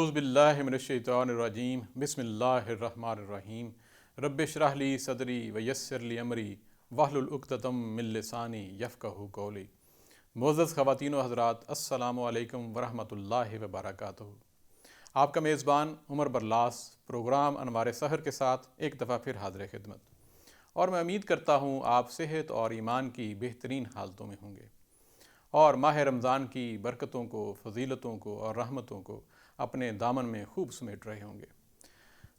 اعوذ باللہ من الشیطان الرجیم بسم اللہ الرحمن الرحیم رب اشرح لی صدری ویسر لی امری واحلل عقدۃ من لسانی یفقہوا قولی۔ معزز خواتین و حضرات، السلام علیکم ورحمۃ اللہ وبرکاتہ۔ آپ کا میزبان عمر برلاس پروگرام انوار سحر کے ساتھ ایک دفعہ پھر حاضر خدمت، اور میں امید کرتا ہوں آپ صحت اور ایمان کی بہترین حالتوں میں ہوں گے اور ماہ رمضان کی برکتوں کو، فضیلتوں کو اور رحمتوں کو اپنے دامن میں خوب سمیٹ رہے ہوں گے۔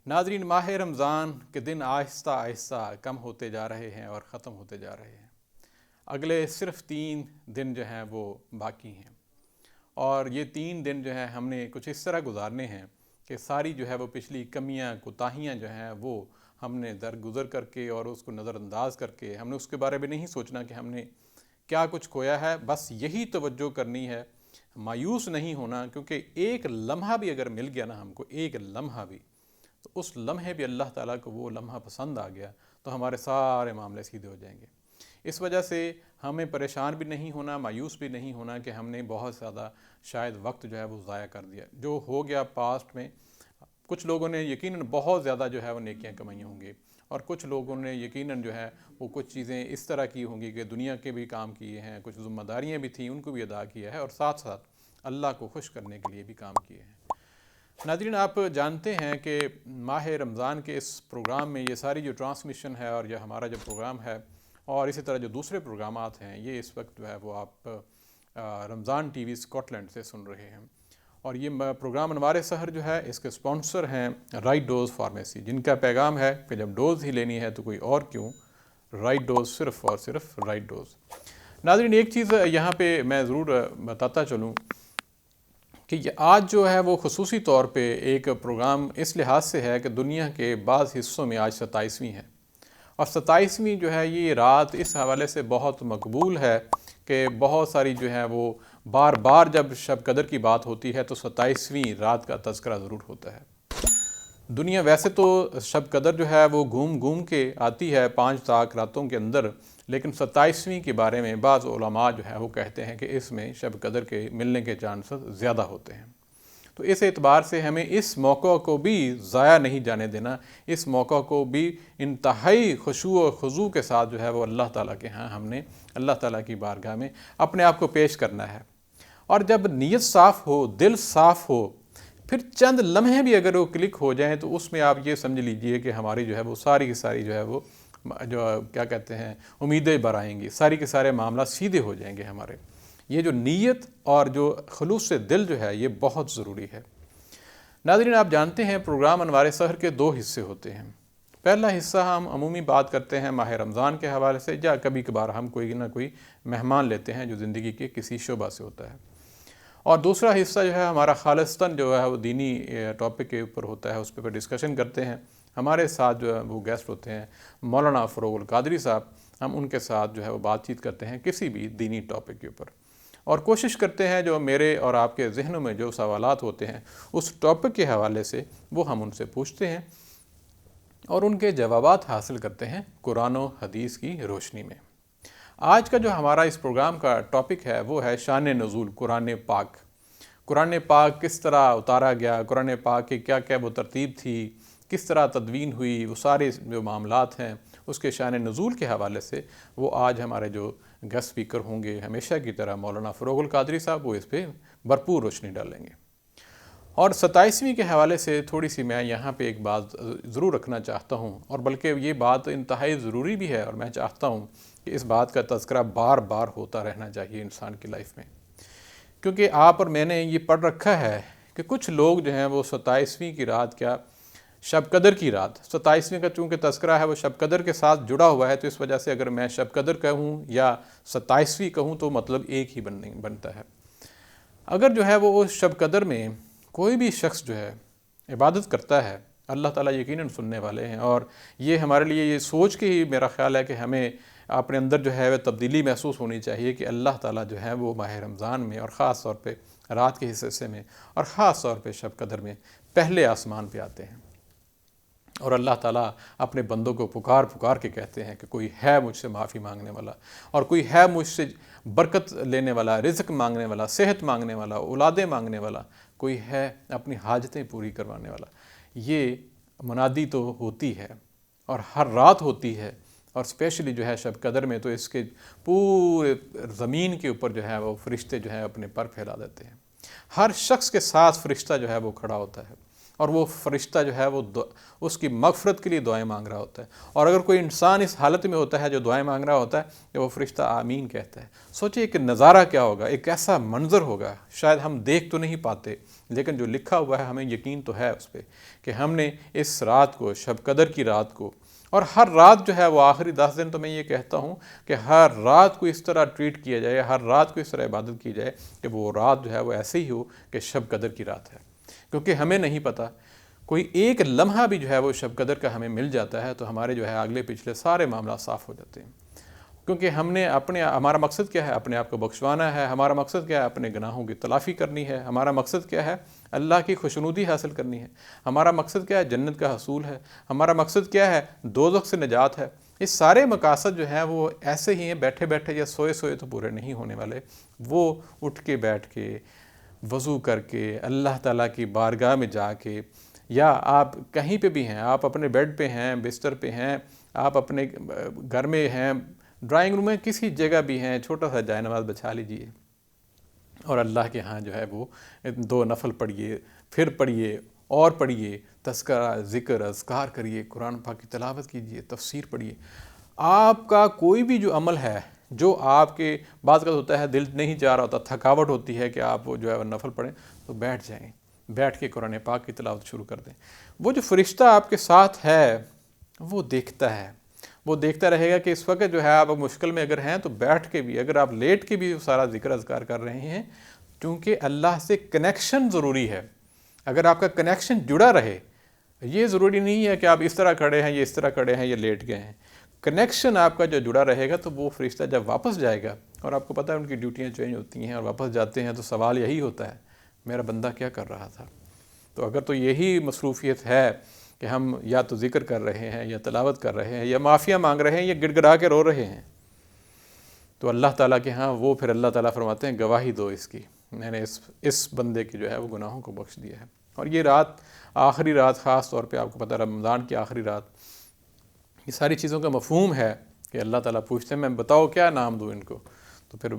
ناظرین، ماہ رمضان کے دن آہستہ آہستہ کم ہوتے جا رہے ہیں اور ختم ہوتے جا رہے ہیں۔ اگلے صرف 3 دن جو ہیں وہ باقی ہیں، اور یہ 3 دن جو ہیں ہم نے کچھ اس طرح گزارنے ہیں کہ ساری جو ہے وہ پچھلی کمیاں کوتاہیاں جو ہیں وہ ہم نے درگزر کر کے اور اس کو نظر انداز کر کے ہم نے اس کے بارے میں نہیں سوچنا کہ ہم نے کیا کچھ کھویا ہے، بس یہی توجہ کرنی ہے، مایوس نہیں ہونا، کیونکہ ایک لمحہ بھی اگر مل گیا نا ہم کو، ایک لمحہ بھی، تو اس لمحے بھی اللہ تعالیٰ کو وہ لمحہ پسند آ گیا تو ہمارے سارے معاملے سیدھے ہو جائیں گے۔ اس وجہ سے ہمیں پریشان بھی نہیں ہونا، مایوس بھی نہیں ہونا کہ ہم نے بہت زیادہ شاید وقت جو ہے وہ ضائع کر دیا۔ جو ہو گیا پاسٹ میں، کچھ لوگوں نے یقیناً بہت زیادہ جو ہے وہ نیکیاں کمائی ہوں گی، اور کچھ لوگوں نے یقیناً جو ہے وہ کچھ چیزیں اس طرح کی ہوں گی کہ دنیا کے بھی کام کیے ہیں، کچھ ذمہ داریاں بھی تھیں ان کو بھی ادا کیا ہے، اور ساتھ ساتھ اللہ کو خوش کرنے کے لیے بھی کام کیے ہیں۔ ناظرین، آپ جانتے ہیں کہ ماہ رمضان کے اس پروگرام میں یہ ساری جو ٹرانسمیشن ہے اور یہ ہمارا جو پروگرام ہے، اور اسی طرح جو دوسرے پروگرامات ہیں، یہ اس وقت جو ہے وہ آپ رمضان ٹی وی اسکاٹ لینڈ سے سن رہے ہیں۔ اور یہ پروگرام انوار سحر جو ہے، اس کے سپانسر ہیں رائٹ ڈوز فارمیسی، جن کا پیغام ہے کہ جب ڈوز ہی لینی ہے تو کوئی اور کیوں، رائٹ ڈوز، صرف اور صرف رائٹ ڈوز۔ ناظرین، ایک چیز یہاں پہ میں ضرور بتاتا چلوں کہ یہ آج جو ہے وہ خصوصی طور پہ ایک پروگرام اس لحاظ سے ہے کہ دنیا کے بعض حصوں میں آج 27ویں ہے، اور 27ویں جو ہے یہ رات اس حوالے سے بہت مقبول ہے کہ بہت ساری جو ہے وہ بار بار جب شب قدر کی بات ہوتی ہے تو 27ویں رات کا تذکرہ ضرور ہوتا ہے۔ دنیا ویسے تو شب قدر جو ہے وہ گھوم گھوم کے آتی ہے 5 طاق راتوں کے اندر، لیکن 27ویں کے بارے میں بعض علماء جو ہے وہ کہتے ہیں کہ اس میں شب قدر کے ملنے کے چانسز زیادہ ہوتے ہیں۔ تو اس اعتبار سے ہمیں اس موقع کو بھی ضائع نہیں جانے دینا، اس موقع کو بھی انتہائی خشوع و خضوع کے ساتھ جو ہے وہ اللہ تعالیٰ کے ہاں ہم نے اللہ تعالیٰ کی بارگاہ میں اپنے آپ کو پیش کرنا ہے۔ اور جب نیت صاف ہو، دل صاف ہو، پھر چند لمحے بھی اگر وہ کلک ہو جائیں تو اس میں آپ یہ سمجھ لیجئے کہ ہماری جو ہے وہ ساری کی ساری جو ہے وہ جو کیا کہتے ہیں امیدیں برآئیں گی، ساری کے سارے معاملات سیدھے ہو جائیں گے ہمارے۔ یہ جو نیت اور جو خلوص سے دل جو ہے یہ بہت ضروری ہے۔ ناظرین، آپ جانتے ہیں پروگرام انوار سحر کے 2 حصے ہوتے ہیں۔ پہلا حصہ ہم عمومی بات کرتے ہیں ماہ رمضان کے حوالے سے، یا کبھی کبھار ہم کوئی نہ کوئی مہمان لیتے ہیں جو زندگی کے کسی شعبہ سے ہوتا ہے، اور دوسرا حصہ جو ہے ہمارا خالصتاً جو ہے وہ دینی ٹاپک کے اوپر ہوتا ہے، اس پہ ڈسکشن کرتے ہیں۔ ہمارے ساتھ جو ہے وہ گیسٹ ہوتے ہیں مولانا فروغ القادری صاحب، ہم ان کے ساتھ جو ہے وہ بات چیت کرتے ہیں کسی بھی دینی ٹاپک کے اوپر، اور کوشش کرتے ہیں جو میرے اور آپ کے ذہنوں میں جو سوالات ہوتے ہیں اس ٹاپک کے حوالے سے وہ ہم ان سے پوچھتے ہیں اور ان کے جوابات حاصل کرتے ہیں قرآن و حدیث کی روشنی میں۔ آج کا جو ہمارا اس پروگرام کا ٹاپک ہے وہ ہے شان نزول قرآن پاک۔ قرآن پاک کس طرح اتارا گیا، قرآن پاک کی کیا کیا وہ ترتیب تھی، کس طرح تدوین ہوئی، وہ سارے جو معاملات ہیں اس کے شان نزول کے حوالے سے وہ آج ہمارے جو گیسٹ اسپیکر ہوں گے ہمیشہ کی طرح مولانا فروغ القادری صاحب، وہ اس پہ بھرپور روشنی ڈالیں گے۔ اور 27ویں کے حوالے سے تھوڑی سی میں یہاں پہ ایک بات ضرور رکھنا چاہتا ہوں، اور بلکہ یہ بات انتہائی ضروری بھی ہے، اور میں چاہتا ہوں کہ اس بات کا تذکرہ بار بار ہوتا رہنا چاہیے انسان کی لائف میں، کیونکہ آپ اور میں نے یہ پڑھ رکھا ہے کہ کچھ لوگ جو ہیں وہ 27ویں کی رات، کیا شب قدر کی رات، 27ویں کا چونکہ تذکرہ ہے وہ شب قدر کے ساتھ جڑا ہوا ہے، تو اس وجہ سے اگر میں شب قدر کہوں یا 27ویں کہوں تو مطلب ایک ہی بنتا ہے۔ اگر جو ہے وہ اس شب قدر میں کوئی بھی شخص جو ہے عبادت کرتا ہے، اللہ تعالیٰ یقیناً سننے والے ہیں، اور یہ ہمارے لیے یہ سوچ کے ہی میرا خیال ہے کہ ہمیں اپنے اندر جو ہے وہ تبدیلی محسوس ہونی چاہیے کہ اللہ تعالیٰ جو ہے وہ ماہ رمضان میں، اور خاص طور پہ رات کے حصے میں، اور خاص طور پہ شب قدر میں پہلے آسمان پہ آتے ہیں، اور اللہ تعالیٰ اپنے بندوں کو پکار پکار کے کہتے ہیں کہ کوئی ہے مجھ سے معافی مانگنے والا، اور کوئی ہے مجھ سے برکت لینے والا، رزق مانگنے والا، صحت مانگنے والا، اولادیں مانگنے والا، کوئی ہے اپنی حاجتیں پوری کروانے والا. یہ منادی تو ہوتی ہے اور ہر رات ہوتی ہے، اور اسپیشلی جو ہے شب قدر میں تو اس کے پورے زمین کے اوپر جو ہے وہ فرشتے جو ہے اپنے پر پھیلا دیتے ہیں. ہر شخص کے ساتھ فرشتہ جو ہے وہ کھڑا ہوتا ہے، اور وہ فرشتہ جو ہے وہ اس کی مغفرت کے لیے دعائیں مانگ رہا ہوتا ہے. اور اگر کوئی انسان اس حالت میں ہوتا ہے جو دعائیں مانگ رہا ہوتا ہے کہ وہ فرشتہ آمین کہتا ہے. سوچئے کہ نظارہ کیا ہوگا، ایک ایسا منظر ہوگا شاید ہم دیکھ تو نہیں پاتے، لیکن جو لکھا ہوا ہے ہمیں یقین تو ہے اس پہ کہ ہم نے اس رات کو، شب قدر کی رات کو، اور ہر رات جو ہے وہ آخری 10 دن تو میں یہ کہتا ہوں کہ ہر رات کو اس طرح ٹریٹ کیا جائے، ہر رات کو اس طرح عبادت کی جائے کہ وہ رات جو ہے وہ ایسے ہی ہو کہ شب قدر کی رات ہے. کیونکہ ہمیں نہیں پتہ، کوئی ایک لمحہ بھی جو ہے وہ شب قدر کا ہمیں مل جاتا ہے تو ہمارے جو ہے اگلے پچھلے سارے معاملات صاف ہو جاتے ہیں. کیونکہ ہمارا مقصد کیا ہے؟ اپنے آپ کو بخشوانا ہے. ہمارا مقصد کیا ہے؟ اپنے گناہوں کی تلافی کرنی ہے. ہمارا مقصد کیا ہے؟ اللہ کی خوشنودی حاصل کرنی ہے. ہمارا مقصد کیا ہے؟ جنت کا حصول ہے. ہمارا مقصد کیا ہے؟ دوزخ سے نجات ہے. یہ سارے مقاصد جو ہیں وہ ایسے ہی ہیں، بیٹھے بیٹھے یا سوئے سوئے تو پورے نہیں ہونے والے. وہ اٹھ کے بیٹھ کے، وضو کر کے، اللہ تعالیٰ کی بارگاہ میں جا کے، یا آپ کہیں پہ بھی ہیں، آپ اپنے بیڈ پہ ہیں، بستر پہ ہیں، آپ اپنے گھر میں ہیں، ڈرائنگ روم میں، کسی جگہ بھی ہیں، چھوٹا سا جائے نماز بچھا لیجئے اور اللہ کے ہاں جو ہے وہ 2 نفل پڑھیے، پھر پڑھیے اور پڑھیے، تذکرہ، ذکر، اذکار کریے، قرآن پاک کی تلاوت کیجئے، تفسیر پڑھیے. آپ کا کوئی بھی جو عمل ہے جو آپ کے بعض کا ہوتا ہے دل نہیں چاہ رہا ہوتا، تھکاوٹ ہوتی ہے کہ آپ وہ جو ہے وہ نفل پڑھیں، تو بیٹھ جائیں، بیٹھ کے قرآن پاک کی تلاوت شروع کر دیں. وہ جو فرشتہ آپ کے ساتھ ہے وہ دیکھتا ہے، وہ دیکھتا رہے گا کہ اس وقت جو ہے آپ مشکل میں اگر ہیں تو بیٹھ کے بھی، اگر آپ لیٹ کے بھی سارا ذکر اذکار کر رہے ہیں، کیونکہ اللہ سے کنیکشن ضروری ہے. اگر آپ کا کنیکشن جڑا رہے، یہ ضروری نہیں ہے کہ آپ اس طرح کھڑے ہیں، یہ اس طرح کھڑے ہیں، یہ لیٹ گئے ہیں. کنیکشن آپ کا جو جڑا رہے گا تو وہ فرشتہ جب واپس جائے گا، اور آپ کو پتہ ہے ان کی ڈیوٹیاں چینج ہوتی ہیں اور واپس جاتے ہیں، تو سوال یہی ہوتا ہے میرا بندہ کیا کر رہا تھا. تو اگر تو یہی مصروفیت ہے کہ ہم یا تو ذکر کر رہے ہیں، یا تلاوت کر رہے ہیں، یا معافیاں مانگ رہے ہیں، یا گڑ گڑا کے رو رہے ہیں، تو اللہ تعالیٰ کے ہاں وہ پھر اللہ تعالیٰ فرماتے ہیں گواہی دو اس کی، میں نے اس بندے کی جو ہے وہ گناہوں کو بخش دیا ہے. اور یہ رات، آخری رات، خاص طور پہ آپ کو پتہ رمضان کی آخری رات، یہ ساری چیزوں کا مفہوم ہے کہ اللہ تعالیٰ پوچھتے ہیں میں بتاؤ کیا نام دوں ان کو، تو پھر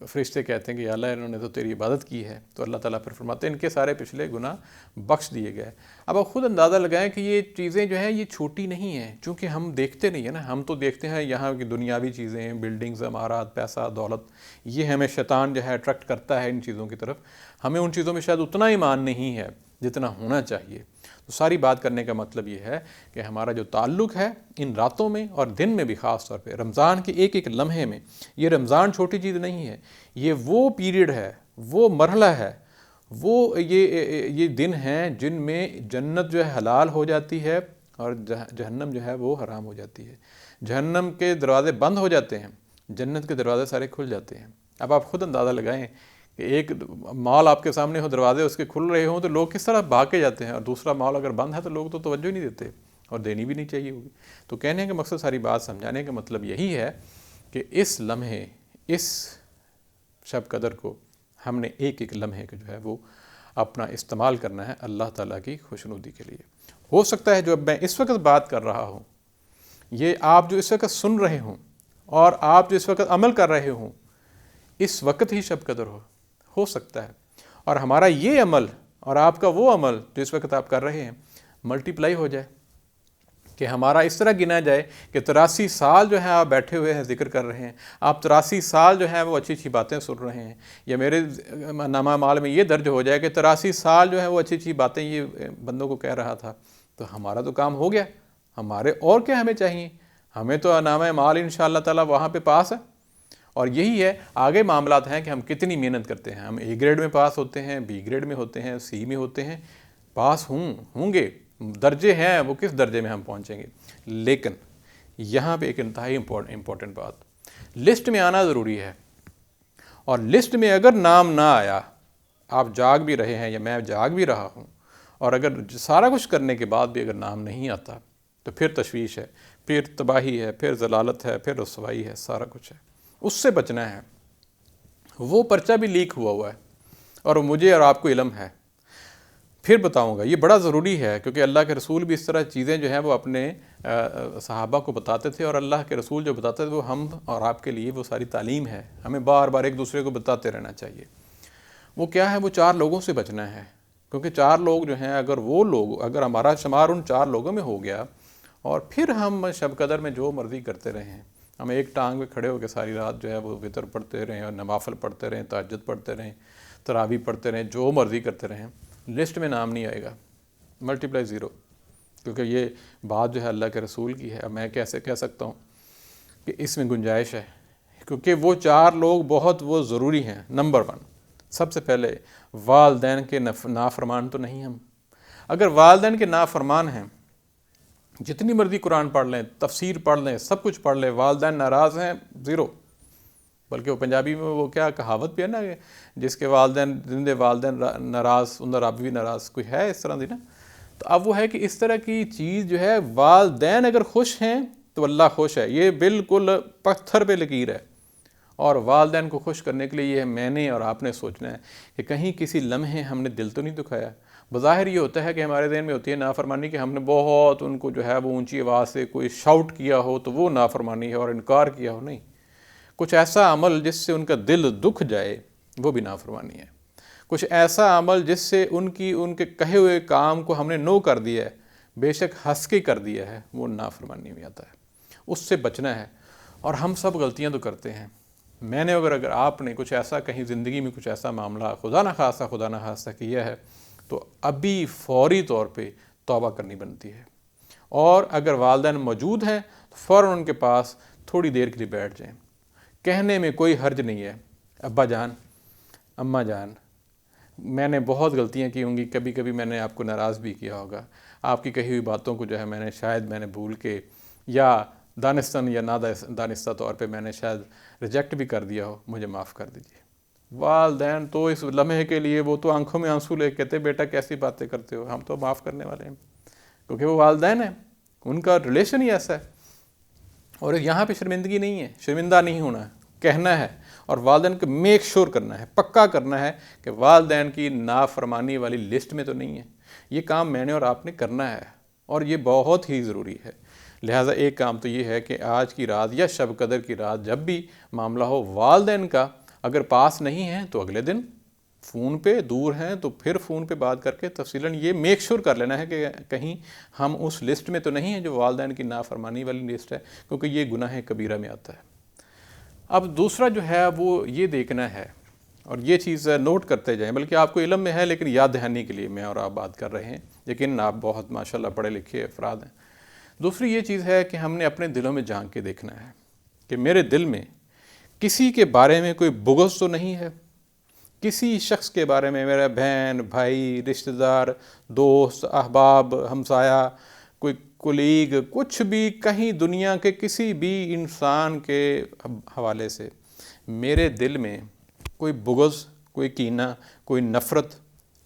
فرشتے کہتے ہیں کہ یا اللہ انہوں نے تو تیری عبادت کی ہے، تو اللہ تعالیٰ پھر فرماتے ہیں ان کے سارے پچھلے گناہ بخش دیے گئے. اب آپ خود اندازہ لگائیں کہ یہ چیزیں جو ہیں یہ چھوٹی نہیں ہیں، چونکہ ہم دیکھتے نہیں ہیں نا. ہم تو دیکھتے ہیں یہاں کی دنیاوی چیزیں، بلڈنگز، عمارات، پیسہ، دولت، یہ ہمیں شیطان جو ہے اٹریکٹ کرتا ہے ان چیزوں کی طرف. ہمیں ان چیزوں میں شاید اتنا ایمان نہیں ہے جتنا ہونا چاہیے. تو ساری بات کرنے کا مطلب یہ ہے کہ ہمارا جو تعلق ہے ان راتوں میں اور دن میں بھی، خاص طور پہ رمضان کے ایک ایک لمحے میں، یہ رمضان چھوٹی چیز نہیں ہے، یہ وہ پیریڈ ہے، وہ مرحلہ ہے، وہ یہ دن ہیں جن میں جنت جو ہے حلال ہو جاتی ہے اور جہنم جو ہے وہ حرام ہو جاتی ہے. جہنم کے دروازے بند ہو جاتے ہیں، جنت کے دروازے سارے کھل جاتے ہیں. اب آپ خود اندازہ لگائیں کہ ایک مال آپ کے سامنے ہو، دروازے اس کے کھل رہے ہوں تو لوگ کس طرح بھاگ کے جاتے ہیں، اور دوسرا مال اگر بند ہے تو لوگ تو توجہ نہیں دیتے، اور دینی بھی نہیں چاہیے ہوگی. تو کہنے کا مقصد، ساری بات سمجھانے کا مطلب یہی ہے کہ اس لمحے، اس شب قدر کو ہم نے ایک ایک لمحے کو جو ہے وہ اپنا استعمال کرنا ہے اللہ تعالیٰ کی خوشنودی کے لیے. ہو سکتا ہے جو اب میں اس وقت بات کر رہا ہوں، یہ آپ جو اس وقت سن رہے ہوں اور آپ جو اس وقت عمل کر رہے ہوں، اس وقت ہی شب قدر ہو سکتا ہے، اور ہمارا یہ عمل اور آپ کا وہ عمل جو اس وقت آپ کر رہے ہیں ملٹی پلائی ہو جائے، کہ ہمارا اس طرح گنا جائے کہ 83 سال جو ہیں آپ بیٹھے ہوئے ہیں، ذکر کر رہے ہیں، آپ 83 سال جو ہیں وہ اچھی اچھی باتیں سن رہے ہیں، یا میرے نامہ اعمال میں یہ درج ہو جائے کہ 83 سال جو ہے وہ اچھی اچھی باتیں یہ بندوں کو کہہ رہا تھا، تو ہمارا تو کام ہو گیا. ہمارے اور کیا ہمیں چاہیے؟ ہمیں تو نامہ اعمال انشاءاللہ تعالیٰ وہاں پہ پاس ہے. اور یہی ہے آگے معاملات ہیں کہ ہم کتنی محنت کرتے ہیں. ہم اے گریڈ میں پاس ہوتے ہیں، بی گریڈ میں ہوتے ہیں، سی میں ہوتے ہیں، پاس ہوں گے، درجے ہیں، وہ کس درجے میں ہم پہنچیں گے. لیکن یہاں پہ ایک انتہائی امپورٹنٹ بات، لسٹ میں آنا ضروری ہے. اور لسٹ میں اگر نام نہ آیا، آپ جاگ بھی رہے ہیں یا میں جاگ بھی رہا ہوں، اور اگر سارا کچھ کرنے کے بعد بھی اگر نام نہیں آتا تو پھر تشویش ہے، پھر تباہی ہے، پھر ضلالت ہے، پھر رسوائی ہے، سارا کچھ ہے. اس سے بچنا ہے. وہ پرچہ بھی لیک ہوا ہے اور مجھے اور آپ کو علم ہے پھر بتاؤں گا، یہ بڑا ضروری ہے کیونکہ اللہ کے رسول بھی اس طرح چیزیں جو ہیں وہ اپنے صحابہ کو بتاتے تھے، اور اللہ کے رسول جو بتاتے تھے وہ ہم اور آپ کے لیے وہ ساری تعلیم ہے، ہمیں بار بار ایک دوسرے کو بتاتے رہنا چاہیے۔ وہ کیا ہے؟ وہ 4 لوگوں سے بچنا ہے، کیونکہ 4 لوگ جو ہیں اگر ہمارا شمار ان 4 لوگوں میں ہو گیا اور پھر ہم شب قدر میں جو مرضی کرتے رہیں، ہم ایک ٹانگ پہ کھڑے ہو کے ساری رات جو ہے وہ وتر پڑھتے رہیں اور نوافل پڑھتے رہیں، تہجد پڑھتے رہیں، تراویح پڑھتے رہیں، جو مرضی کرتے رہیں، لسٹ میں نام نہیں آئے گا، ملٹیپلائی 0، کیونکہ یہ بات جو ہے اللہ کے رسول کی ہے۔ اب میں کیسے کہہ سکتا ہوں کہ اس میں گنجائش ہے، کیونکہ وہ 4 لوگ بہت وہ ضروری ہیں۔ نمبر 1، سب سے پہلے والدین کے نافرمان تو نہیں ہم۔ اگر والدین کے نافرمان ہیں، جتنی مرضی قرآن پڑھ لیں، تفسیر پڑھ لیں، سب کچھ پڑھ لیں، والدین ناراض ہیں، 0۔ بلکہ وہ پنجابی میں وہ کیا کہاوت بھی ہے نا کہ جس کے والدین زندے والدین ناراض اندر رب بھی ناراض، کوئی ہے اس طرح دی نا۔ تو اب وہ ہے کہ اس طرح کی چیز جو ہے، والدین اگر خوش ہیں تو اللہ خوش ہے، یہ بالکل پتھر پہ لکیر ہے۔ اور والدین کو خوش کرنے کے لیے یہ میں نے اور آپ نے سوچنا ہے کہ کہیں کسی لمحے ہم نے دل تو نہیں دکھایا۔ بظاہر یہ ہوتا ہے کہ ہمارے ذہن میں ہوتی ہے نافرمانی کہ ہم نے بہت ان کو جو ہے وہ اونچی آواز سے کوئی شاؤٹ کیا ہو تو وہ نافرمانی ہے، اور انکار کیا ہو نہیں۔ کچھ ایسا عمل جس سے ان کا دل دکھ جائے وہ بھی نافرمانی ہے۔ کچھ ایسا عمل جس سے ان کے کہے ہوئے کام کو ہم نے نو کر دیا ہے، بے شک ہنس کے کر دیا ہے، وہ نافرمانی میں آتا ہے۔ اس سے بچنا ہے، اور ہم سب غلطیاں تو کرتے ہیں۔ میں نے اگر آپ نے کچھ ایسا کہیں زندگی میں کچھ ایسا معاملہ خدا نہ خواستہ کیا ہے تو ابھی فوری طور پہ توبہ کرنی بنتی ہے، اور اگر والدین موجود ہیں تو فوراً ان کے پاس تھوڑی دیر کے لیے بیٹھ جائیں۔ کہنے میں کوئی حرج نہیں ہے، ابا جان، اماں جان، میں نے بہت غلطیاں کی ہوں گی، کبھی کبھی میں نے آپ کو ناراض بھی کیا ہوگا، آپ کی کہی ہوئی باتوں کو جو ہے میں نے بھول کے یا دانستاً یا دانستہ طور پہ میں نے شاید ریجیکٹ بھی کر دیا ہو، مجھے معاف کر دیجیے۔ والدین تو اس لمحے کے لیے وہ تو آنکھوں میں آنسو لے کہتے بیٹا کیسی باتیں کرتے ہو، ہم تو معاف کرنے والے ہیں، کیونکہ وہ والدین ہیں، ان کا ریلیشن ہی ایسا ہے۔ اور یہاں پہ شرمندگی نہیں ہے، شرمندہ نہیں ہونا ہے، کہنا ہے، اور والدین کو میک شور کرنا ہے، پکا کرنا ہے کہ والدین کی نافرمانی والی لسٹ میں تو نہیں ہے۔ یہ کام میں نے اور آپ نے کرنا ہے، اور یہ بہت ہی ضروری ہے۔ لہٰذا ایک کام تو یہ ہے کہ آج کی رات یا شب قدر کی رات جب بھی معاملہ ہو، والدین کا اگر پاس نہیں ہے تو اگلے دن فون پہ، دور ہیں تو پھر فون پہ بات کر کے تفصیلاً یہ میک شور کر لینا ہے کہ کہیں ہم اس لسٹ میں تو نہیں ہیں جو والدین کی نافرمانی والی لسٹ ہے، کیونکہ یہ گناہ کبیرہ میں آتا ہے۔ اب دوسرا جو ہے وہ یہ دیکھنا ہے، اور یہ چیز نوٹ کرتے جائیں، بلکہ آپ کو علم میں ہے لیکن یاد دہانی کے لیے میں اور آپ بات کر رہے ہیں، لیکن آپ بہت ماشاءاللہ پڑھے لکھے افراد ہیں۔ دوسری یہ چیز ہے کہ ہم نے اپنے دلوں میں جھانک کے دیکھنا ہے کہ میرے دل میں کسی کے بارے میں کوئی بغض تو نہیں ہے، کسی شخص کے بارے میں، میرا بہن، بھائی، رشتہ دار، دوست، احباب، ہمسایہ، کوئی کولیگ، کچھ بھی، کہیں دنیا کے کسی بھی انسان کے حوالے سے میرے دل میں کوئی بغض، کوئی کینہ، کوئی نفرت،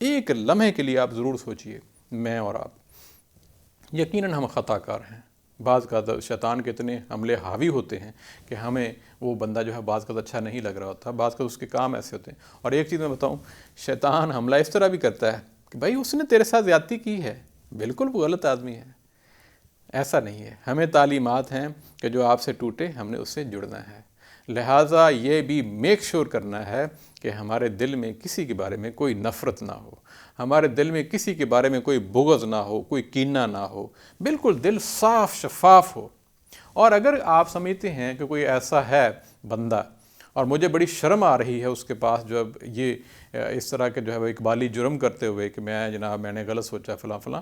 ایک لمحے کے لیے آپ ضرور سوچئے، میں اور آپ یقیناً ہم خطا کار ہیں۔ بعض کا شیطان کے اتنے حملے حاوی ہوتے ہیں کہ ہمیں وہ بندہ جو ہے بعض کا اچھا نہیں لگ رہا ہوتا، بعض کا اس کے کام ایسے ہوتے ہیں۔ اور ایک چیز میں بتاؤں، شیطان حملہ اس طرح بھی کرتا ہے کہ بھائی اس نے تیرے ساتھ زیادتی کی ہے، بالکل وہ غلط آدمی ہے، ایسا نہیں ہے۔ ہمیں تعلیمات ہیں کہ جو آپ سے ٹوٹے ہم نے اس سے جڑنا ہے، لہٰذا یہ بھی میک شور کرنا ہے کہ ہمارے دل میں کسی کے بارے میں کوئی نفرت نہ ہو، ہمارے دل میں کسی کے بارے میں کوئی بغض نہ ہو، کوئی کینہ نہ ہو، بالکل دل صاف شفاف ہو۔ اور اگر آپ سمجھتے ہیں کہ کوئی ایسا ہے بندہ اور مجھے بڑی شرم آ رہی ہے اس کے پاس جو اب یہ اس طرح کے جو ہے وہ اقبالی جرم کرتے ہوئے کہ میں نے غلط سوچا فلاں فلاں،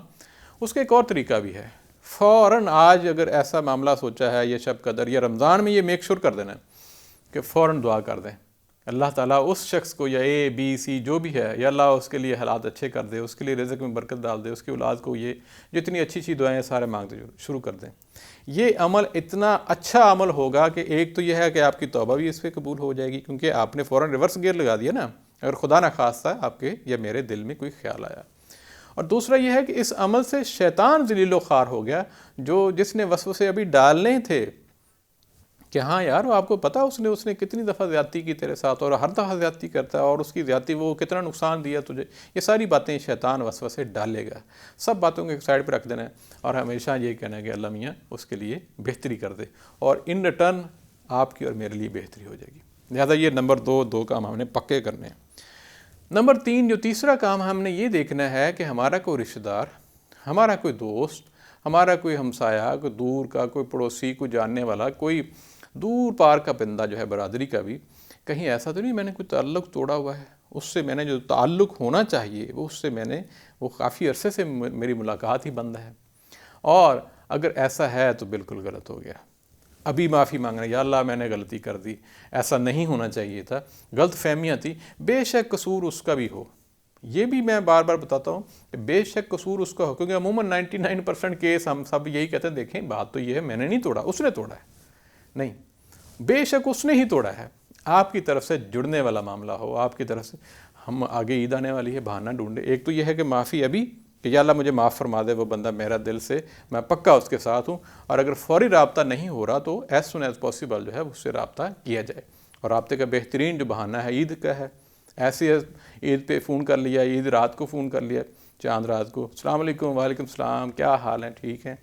اس کا ایک اور طریقہ بھی ہے۔ فوراً آج اگر ایسا معاملہ سوچا ہے یہ شب قدر یا رمضان میں، یہ میک شور کر دینا ہے کہ فوراً دعا کر دیں، اللہ تعالیٰ اس شخص کو یا اے بی سی جو بھی ہے، یا اللہ اس کے لیے حالات اچھے کر دے، اس کے لیے رزق میں برکت ڈال دے، اس کی اولاد کو یہ جتنی اچھی دعائیں سارے مانگتے شروع کر دیں۔ یہ عمل اتنا اچھا عمل ہوگا کہ ایک تو یہ ہے کہ آپ کی توبہ بھی اس پہ قبول ہو جائے گی، کیونکہ آپ نے فوراً ریورس گیئر لگا دیا نا، اگر خدا نہ خواستہ آپ کے یا میرے دل میں کوئی خیال آیا۔ اور دوسرا یہ ہے کہ اس عمل سے شیطان ذلیل و خوار ہو گیا، جس نے وسوسے ابھی ڈالنے تھے کہ ہاں یار وہ آپ کو پتا اس نے کتنی دفعہ زیادتی کی تیرے ساتھ اور ہر دفعہ زیادتی کرتا ہے اور اس کی زیادتی وہ کتنا نقصان دیا تجھے. یہ ساری باتیں شیطان وسوسے ڈالے گا. سب باتوں کو ایک سائڈ پہ رکھ دینا ہے اور ہمیشہ یہ کہنا ہے کہ اللہ میاں اس کے لیے بہتری کر دے اور ان ریٹرن آپ کی اور میرے لیے بہتری ہو جائے گی. لہٰذا یہ نمبر 2 کام ہم نے پکے کرنے ہیں. نمبر 3 جو تیسرا کام ہم نے یہ دیکھنا ہے کہ ہمارا کوئی رشتہ دار، ہمارا کوئی دوست، ہمارا کوئی ہمسایہ، کوئی دور کا، کوئی پڑوسی، کوئی جاننے والا، کوئی دور پار کا بندہ جو ہے برادری کا بھی، کہیں ایسا تو نہیں میں نے کوئی تعلق توڑا ہوا ہے، اس سے میں نے جو تعلق ہونا چاہیے اس سے میں نے وہ کافی عرصے سے میری ملاقات ہی بند ہے. اور اگر ایسا ہے تو بالکل غلط ہو گیا. ابھی معافی مانگنا، یا اللہ میں نے غلطی کر دی، ایسا نہیں ہونا چاہیے تھا، غلط فہمیاں تھی. بے شک قصور اس کا بھی ہو، یہ بھی میں بار بار بتاتا ہوں کہ بے شک قصور اس کا ہو، کیونکہ عموماً 99% کیس ہم سب یہی کہتے ہیں دیکھیں بات تو یہ ہے میں نے نہیں توڑا، اس نے توڑا ہے. نہیں، بے شک اس نے ہی توڑا ہے. آپ کی طرف سے جڑنے والا معاملہ ہو، آپ کی طرف سے ہم آگے عید آنے والی ہے، بہانہ ڈھونڈے. ایک تو یہ ہے کہ معافی ابھی کہ یا اللہ مجھے معاف فرما دے، وہ بندہ میرا دل سے میں پکا اس کے ساتھ ہوں. اور اگر فوری رابطہ نہیں ہو رہا تو ایز سون ایز پاسبل جو ہے اس سے رابطہ کیا جائے. اور رابطے کا بہترین جو بہانہ ہے عید کا ہے. ایسے عید پہ فون کر لیا، عید رات کو فون کر لیا، چاند رات کو، السلام علیکم، وعلیکم السلام، کیا حال ہے، ٹھیک ہے.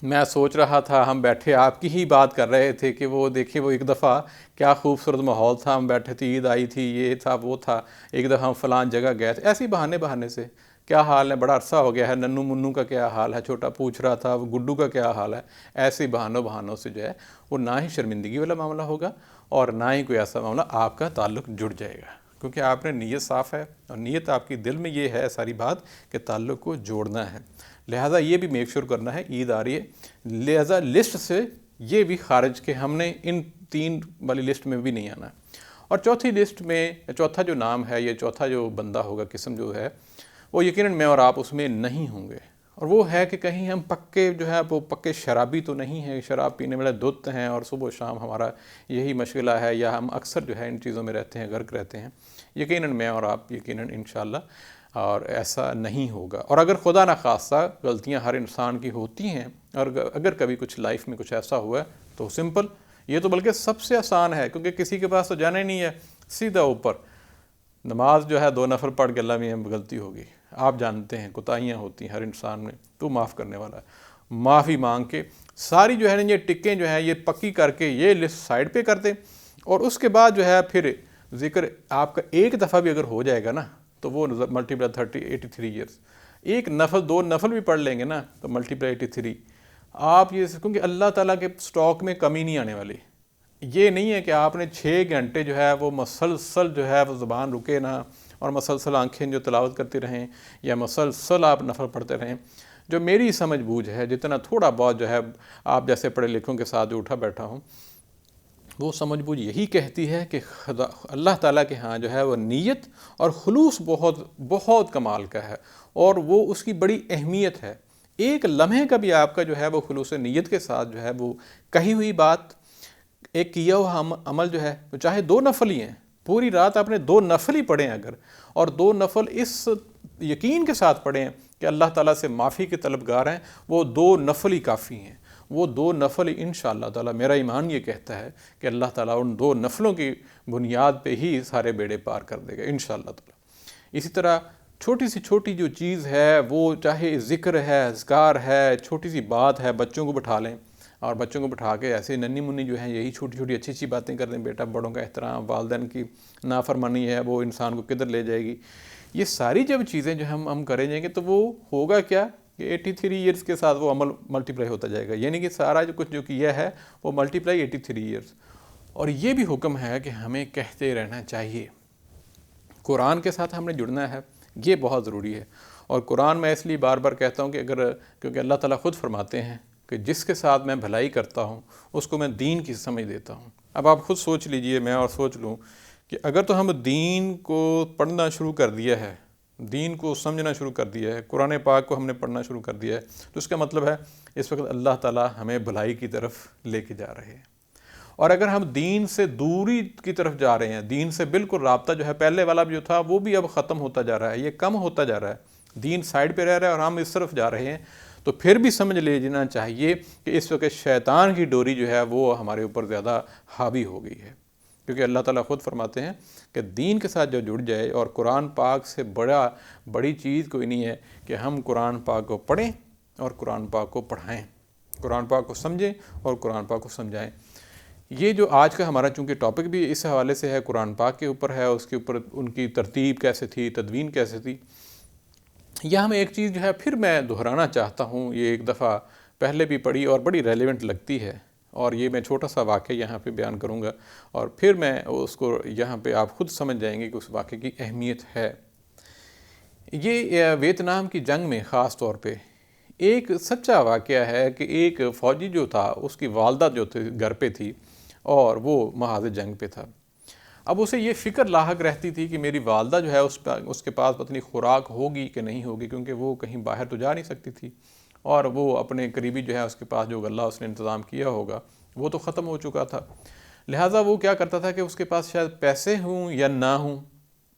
میں سوچ رہا تھا ہم بیٹھے آپ کی ہی بات کر رہے تھے کہ وہ دیکھیں وہ ایک دفعہ کیا خوبصورت ماحول تھا، ہم بیٹھے تھے، عید آئی تھی، یہ تھا وہ تھا، ایک دفعہ ہم فلان جگہ گئے تھے. ایسے بہانے سے کیا حال ہے، بڑا عرصہ ہو گیا ہے، ننو منو کا کیا حال ہے، چھوٹا پوچھ رہا تھا، وہ گڈو کا کیا حال ہے. ایسے بہانوں سے جو ہے وہ نہ ہی شرمندگی والا معاملہ ہوگا اور نہ ہی کوئی ایسا معاملہ، آپ کا تعلق جڑ جائے گا. کیونکہ آپ نے نیت صاف ہے اور نیت آپ کی دل میں یہ ہے ساری بات کہ تعلق کو جوڑنا ہے. لہٰذا یہ بھی میک شور کرنا ہے، عید آ رہی ہے، لہٰذا لسٹ سے یہ بھی خارج کہ ہم نے ان 3 والی لسٹ میں بھی نہیں آنا. اور چوتھی لسٹ میں چوتھا جو نام ہے، یہ چوتھا جو بندہ ہوگا، قسم جو ہے، وہ یقیناً میں اور آپ اس میں نہیں ہوں گے. اور وہ ہے کہ کہیں ہم پکے جو ہے وہ پکے شرابی تو نہیں ہیں، شراب پینے والے دھت ہیں اور صبح و شام ہمارا یہی مشغلہ ہے، یا ہم اکثر جو ہے ان چیزوں میں رہتے ہیں، غرق رہتے ہیں. یقیناً میں اور آپ یقیناً انشاءاللہ اور ایسا نہیں ہوگا. اور اگر خدا نخواستہ غلطیاں ہر انسان کی ہوتی ہیں، اور اگر کبھی کچھ لائف میں کچھ ایسا ہوا ہے تو سمپل، یہ تو بلکہ سب سے آسان ہے، کیونکہ کسی کے پاس تو جانا ہی نہیں ہے، سیدھا اوپر نماز جو ہے 2 نفل پڑھ کے اللہ میں غلطی ہوگی، آپ جانتے ہیں کوتاہیاں ہوتی ہیں ہر انسان میں، تو معاف کرنے والا ہے. معافی مانگ کے ساری جو ہے نا یہ ٹکیں جو ہیں یہ پکی کر کے یہ لسٹ سائڈ پہ کر دیں. اور اس کے بعد جو ہے پھر ذکر آپ کا ایک دفعہ بھی اگر ہو جائے گا نا تو وہ ملٹی پلائی 83 ایئرس. ایک نفل 2 نفل بھی پڑھ لیں گے نا تو ملٹی پلائی 83. آپ یہ کیونکہ اللہ تعالیٰ کے سٹاک میں کمی نہیں آنے والی. یہ نہیں ہے کہ آپ نے 6 گھنٹے جو ہے وہ مسلسل جو ہے وہ زبان رکے نہ اور مسلسل آنکھیں جو تلاوت کرتی رہیں یا مسلسل آپ نفل پڑھتے رہیں. جو میری سمجھ بوجھ ہے، جتنا تھوڑا بہت جو ہے آپ جیسے پڑھے لکھوں کے ساتھ جو اٹھا بیٹھا ہوں، وہ سمجھ بوجھ یہی کہتی ہے کہ اللہ تعالیٰ کے ہاں جو ہے وہ نیت اور خلوص بہت بہت کمال کا ہے اور وہ اس کی بڑی اہمیت ہے. ایک لمحے کا بھی آپ کا جو ہے وہ خلوص نیت کے ساتھ جو ہے وہ کہی ہوئی بات، ایک کیا ہوا عمل جو ہے وہ چاہے 2 نفل ہی ہیں، پوری رات آپ نے 2 نفل ہی پڑھیں اگر، اور 2 نفل اس یقین کے ساتھ پڑھیں کہ اللہ تعالیٰ سے معافی کے طلبگار ہیں، وہ 2 نفل ہی کافی ہیں. وہ 2 نفل انشاءاللہ تعالیٰ، میرا ایمان یہ کہتا ہے کہ اللہ تعالیٰ ان 2 نفلوں کی بنیاد پہ ہی سارے بیڑے پار کر دے گا انشاءاللہ تعالیٰ. اسی طرح چھوٹی سی چھوٹی جو چیز ہے وہ چاہے ذکر ہے، اذکار ہے، چھوٹی سی بات ہے، بچوں کو بٹھا لیں اور بچوں کو بٹھا کے ایسے ننی منی جو ہیں یہی چھوٹی چھوٹی اچھی اچھی باتیں کر دیں. بیٹا بڑوں کا احترام، والدین کی نافرمانی ہے وہ انسان کو کدھر لے جائے گی. یہ ساری جب چیزیں جو ہم کریں جائیں گے تو وہ ہوگا کیا کہ 83 ایئرس کے ساتھ وہ عمل ملٹی پلائی ہوتا جائے گا. یعنی کہ سارا جو کچھ جو کیا ہے وہ ملٹی پلائی 83 ایئرس. اور یہ بھی حکم ہے کہ ہمیں کہتے رہنا چاہیے. قرآن کے ساتھ ہم نے جڑنا ہے، یہ بہت ضروری ہے. اور قرآن میں اس لیے بار بار کہتا ہوں کہ کیونکہ اللہ تعالیٰ خود فرماتے ہیں کہ جس کے ساتھ میں بھلائی کرتا ہوں اس کو میں دین کی سمجھ دیتا ہوں. اب آپ خود سوچ لیجئے، میں اور سوچ لوں کہ اگر تو ہم دین کو پڑھنا شروع کر دیا ہے، دین کو سمجھنا شروع کر دیا ہے، قرآن پاک کو ہم نے پڑھنا شروع کر دیا ہے، تو اس کا مطلب ہے اس وقت اللہ تعالیٰ ہمیں بھلائی کی طرف لے کے جا رہے ہیں. اور اگر ہم دین سے دوری کی طرف جا رہے ہیں، دین سے بالکل رابطہ جو ہے پہلے والا بھی جو تھا وہ بھی اب ختم ہوتا جا رہا ہے، یہ کم ہوتا جا رہا ہے، دین سائڈ پہ رہ رہا ہے اور ہم اس طرف جا رہے ہیں، تو پھر بھی سمجھ لینا چاہیے کہ اس وقت شیطان کی ڈوری جو ہے وہ ہمارے اوپر زیادہ حاوی ہو گئی ہے، کیونکہ اللہ تعالیٰ خود فرماتے ہیں کہ دین کے ساتھ جو جڑ جائے، اور قرآن پاک سے بڑی چیز کوئی نہیں ہے کہ ہم قرآن پاک کو پڑھیں اور قرآن پاک کو پڑھائیں، قرآن پاک کو سمجھیں اور قرآن پاک کو سمجھائیں۔ یہ جو آج کا ہمارا چونکہ ٹاپک بھی اس حوالے سے ہے، قرآن پاک کے اوپر ہے، اس کے اوپر ان کی ترتیب کیسے تھی، تدوین کیسے تھی، یہاں میں ایک چیز جو ہے پھر میں دہرانا چاہتا ہوں، یہ ایک دفعہ پہلے بھی پڑھی اور بڑی ریلیونٹ لگتی ہے، اور یہ میں چھوٹا سا واقعہ یہاں پہ بیان کروں گا، اور پھر میں اس کو یہاں پہ آپ خود سمجھ جائیں گے کہ اس واقعے کی اہمیت ہے۔ یہ ویتنام کی جنگ میں خاص طور پہ ایک سچا واقعہ ہے کہ ایک فوجی جو تھا، اس کی والدہ جو تھی گھر پہ تھی اور وہ محاذ جنگ پہ تھا۔ اب اسے یہ فکر لاحق رہتی تھی کہ میری والدہ جو ہے اس کے پاس پتہ نہیں خوراک ہوگی کہ نہیں ہوگی، کیونکہ وہ کہیں باہر تو جا نہیں سکتی تھی، اور وہ اپنے قریبی جو ہے اس کے پاس جو غلہ اس نے انتظام کیا ہوگا وہ تو ختم ہو چکا تھا، لہٰذا وہ کیا کرتا تھا کہ اس کے پاس شاید پیسے ہوں یا نہ ہوں،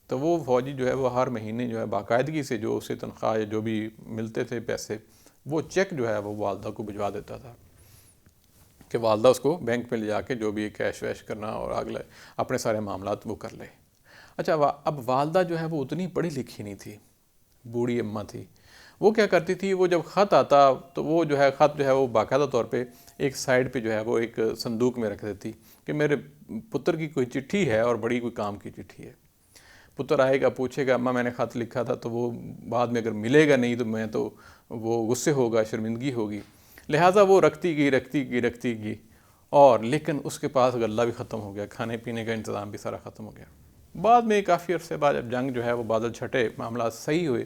تو وہ فوجی جو ہے وہ ہر مہینے جو ہے باقاعدگی سے جو اسے تنخواہ جو بھی ملتے تھے پیسے، وہ چیک جو ہے وہ والدہ کو بھجوا دیتا تھا کہ والدہ اس کو بینک میں لے جا کے جو بھی کیش ویش کرنا اور اگلے اپنے سارے معاملات وہ کر لے۔ اچھا، اب والدہ جو ہے وہ اتنی پڑھی لکھی نہیں تھی، بوڑھی اماں تھی۔ وہ کیا کرتی تھی، وہ جب خط آتا تو وہ جو ہے خط جو ہے وہ باقاعدہ طور پہ ایک سائڈ پہ جو ہے وہ ایک صندوق میں رکھ دیتی کہ میرے پتر کی کوئی چٹھی ہے اور بڑی کوئی کام کی چٹھی ہے۔ پتر آئے گا، پوچھے گا اماں میں نے خط لکھا تھا، تو وہ بعد میں اگر ملے گا نہیں تو میں تو وہ غصے ہوگا، شرمندگی ہوگی، لہٰذا وہ رکھتی گئی، اور لیکن اس کے پاس غلہ بھی ختم ہو گیا، کھانے پینے کا انتظام بھی سارا ختم ہو گیا۔ بعد میں کافی عرصے بعد جب جنگ جو ہے وہ بادل چھٹے، معاملات صحیح ہوئے،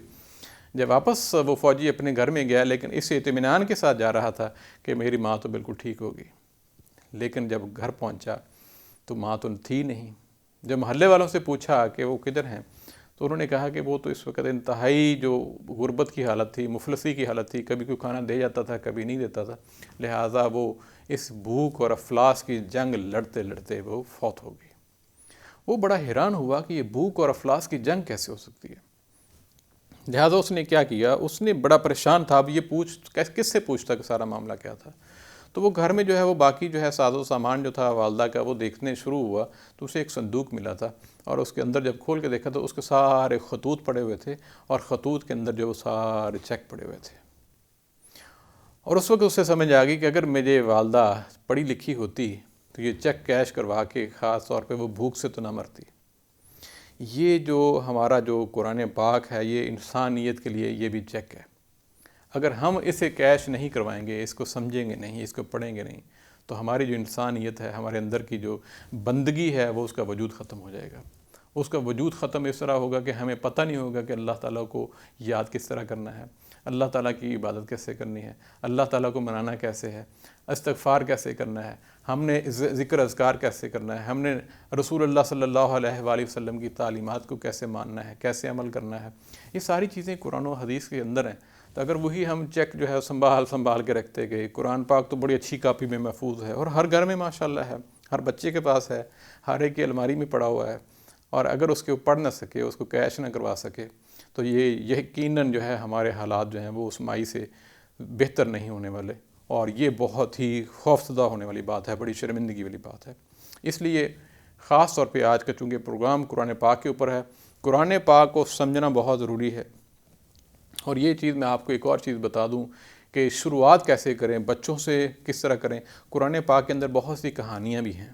جب واپس وہ فوجی اپنے گھر میں گیا، لیکن اس اطمینان کے ساتھ جا رہا تھا کہ میری ماں تو بالکل ٹھیک ہوگی، لیکن جب گھر پہنچا تو ماں تو تھی نہیں۔ جب محلے والوں سے پوچھا کہ وہ کدھر ہیں، تو انہوں نے کہا کہ وہ تو اس وقت انتہائی جو غربت کی حالت تھی، مفلسی کی حالت تھی، کبھی کوئی کھانا دے جاتا تھا کبھی نہیں دیتا تھا، لہٰذا وہ اس بھوک اور افلاس کی جنگ لڑتے لڑتے وہ فوت ہو گئی۔ وہ بڑا حیران ہوا کہ یہ بھوک اور افلاس کی جنگ کیسے ہو سکتی ہے، لہٰذا اس نے کیا کیا، اس نے بڑا پریشان تھا، اب یہ کس سے پوچھتا کہ سارا معاملہ کیا تھا، تو وہ گھر میں جو ہے وہ باقی جو ہے ساز و سامان جو تھا والدہ کا وہ دیکھنے شروع ہوا، تو اسے ایک صندوق ملا تھا، اور اس کے اندر جب کھول کے دیکھا تو اس کے سارے خطوط پڑے ہوئے تھے، اور خطوط کے اندر جو وہ سارے چیک پڑے ہوئے تھے، اور اس وقت اسے سمجھ آ گئی کہ اگر میری والدہ پڑھی لکھی ہوتی تو یہ چیک کیش کروا کے خاص طور پہ وہ بھوک سے تو نہ مرتی۔ یہ جو ہمارا جو قرآن پاک ہے، یہ انسانیت کے لیے یہ بھی چیک ہے، اگر ہم اسے کیش نہیں کروائیں گے، اس کو سمجھیں گے نہیں، اس کو پڑھیں گے نہیں، تو ہماری جو انسانیت ہے، ہمارے اندر کی جو بندگی ہے، وہ اس کا وجود ختم ہو جائے گا۔ اس کا وجود ختم اس طرح ہوگا کہ ہمیں پتہ نہیں ہوگا کہ اللہ تعالیٰ کو یاد کس طرح کرنا ہے، اللہ تعالیٰ کی عبادت کیسے کرنی ہے، اللہ تعالیٰ کو منانا کیسے ہے، استغفار کیسے کرنا ہے، ہم نے ذکر اذکار کیسے کرنا ہے، ہم نے رسول اللہ صلی اللہ علیہ وآلہ وسلم کی تعلیمات کو کیسے ماننا ہے، کیسے عمل کرنا ہے، یہ ساری چیزیں قرآن و حدیث کے اندر ہیں۔ تو اگر وہی ہم چیک جو ہے سنبھال کے رکھتے گئے، قرآن پاک تو بڑی اچھی کاپی میں محفوظ ہے اور ہر گھر میں ماشاءاللہ ہے، ہر بچے کے پاس ہے، ہر ایک کی الماری میں پڑا ہوا ہے، اور اگر اس کے پڑھ نہ سکے، اس کو کیش نہ کروا سکے، تو یہ یقیناً جو ہے ہمارے حالات جو ہیں وہ اس مائی سے بہتر نہیں ہونے والے، اور یہ بہت ہی خوفزدہ ہونے والی بات ہے، بڑی شرمندگی والی بات ہے۔ اس لیے خاص طور پہ آج کا چونکہ پروگرام قرآن پاک کے اوپر ہے، قرآن پاک کو سمجھنا بہت ضروری ہے۔ اور یہ چیز میں آپ کو ایک اور چیز بتا دوں کہ شروعات کیسے کریں، بچوں سے کس طرح کریں۔ قرآن پاک کے اندر بہت سی کہانیاں بھی ہیں،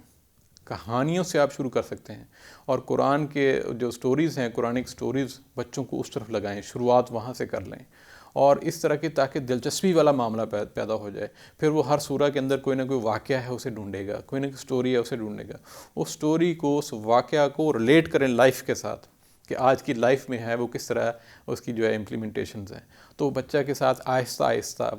کہانیوں سے آپ شروع کر سکتے ہیں، اور قرآن کے جو سٹوریز ہیں، قرآنک سٹوریز، بچوں کو اس طرف لگائیں، شروعات وہاں سے کر لیں، اور اس طرح کی تاکہ دلچسپی والا معاملہ پیدا ہو جائے۔ پھر وہ ہر سورہ کے اندر کوئی نہ کوئی واقعہ ہے اسے ڈھونڈے گا، کوئی نہ کوئی سٹوری ہے اسے ڈھونڈے گا، اس سٹوری کو، اس واقعہ کو ریلیٹ کریں لائف کے ساتھ کہ آج کی لائف میں ہے وہ کس طرح اس کی جو ہے امپلیمنٹیشنز ہیں، تو بچہ کے ساتھ آہستہ آہستہ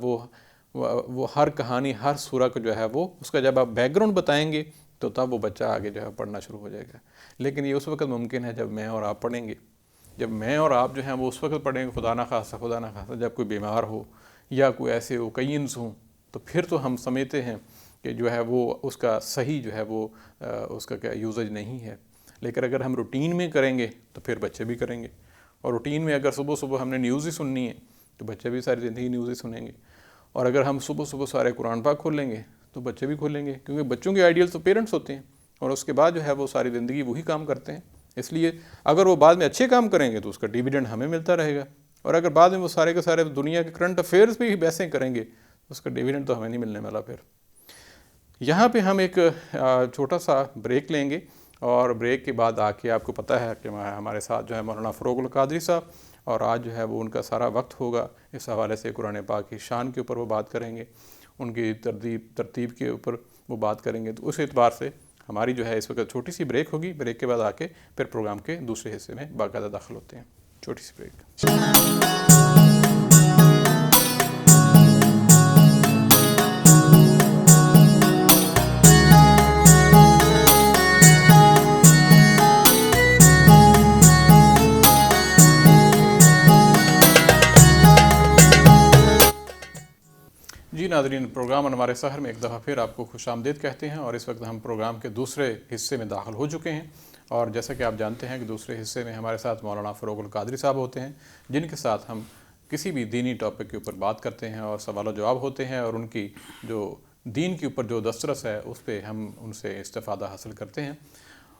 وہ ہر کہانی، ہر سورہ کو جو ہے وہ اس کا جب آپ بیک گراؤنڈ بتائیں گے تو تب وہ بچہ آگے جو ہے پڑھنا شروع ہو جائے گا۔ لیکن یہ اس وقت ممکن ہے جب میں اور آپ پڑھیں گے، جب میں اور آپ جو ہیں وہ اس وقت پڑھیں گے، خدا نہ خواستہ جب کوئی بیمار ہو یا کوئی ایسے اوکیشنز ہوں، تو پھر تو ہم سمجھتے ہیں کہ جو ہے وہ اس کا صحیح جو ہے وہ اس کا کیا یوزج نہیں ہے۔ لیکن اگر ہم روٹین میں کریں گے تو پھر بچے بھی کریں گے، اور روٹین میں اگر صبح صبح ہم نے نیوز ہی سننی ہے تو بچے بھی ساری زندگی نیوز ہی سنیں گے۔ اور اگر ہم صبح صبح سارے قرآن پاک کھول لیں گے تو بچے بھی کھولیں گے، کیونکہ بچوں کے آئیڈیل تو پیرنٹس ہوتے ہیں، اور اس کے بعد جو ہے وہ ساری زندگی وہی کام کرتے ہیں. اس لیے اگر وہ بعد میں اچھے کام کریں گے تو اس کا ڈیویڈنڈ ہمیں ملتا رہے گا، اور اگر بعد میں وہ سارے کے سارے دنیا کے کرنٹ افیئرس بھی ویسے کریں گے تو اس کا ڈیویڈنڈ تو ہمیں نہیں ملنے والا. پھر یہاں پہ ہم ایک چھوٹا سا بریک لیں گے، اور بریک کے بعد آ کے آپ کو پتہ ہے کہ ہمارے ساتھ جو ہے مولانا فروغ القادری صاحب، اور آج جو ہے وہ ان کا سارا وقت ہوگا اس حوالے سے قرآن پاک کی شان کے اوپر وہ بات کریں گے، ان کی ترتیب کے اوپر وہ بات کریں گے. تو اس اعتبار سے ہماری جو ہے اس وقت چھوٹی سی بریک ہوگی. بریک کے بعد آ کے پھر پروگرام کے دوسرے حصے میں باقاعدہ داخل ہوتے ہیں. چھوٹی سی بریک. جی ناظرین، پروگرام ہمارے سحر میں ایک دفعہ پھر آپ کو خوش آمدید کہتے ہیں، اور اس وقت ہم پروگرام کے دوسرے حصے میں داخل ہو چکے ہیں. اور جیسا کہ آپ جانتے ہیں کہ دوسرے حصے میں ہمارے ساتھ مولانا فروغ القادری صاحب ہوتے ہیں، جن کے ساتھ ہم کسی بھی دینی ٹاپک کے اوپر بات کرتے ہیں اور سوال و جواب ہوتے ہیں، اور ان کی جو دین کے اوپر جو دسترس ہے اس پہ ہم ان سے استفادہ حاصل کرتے ہیں.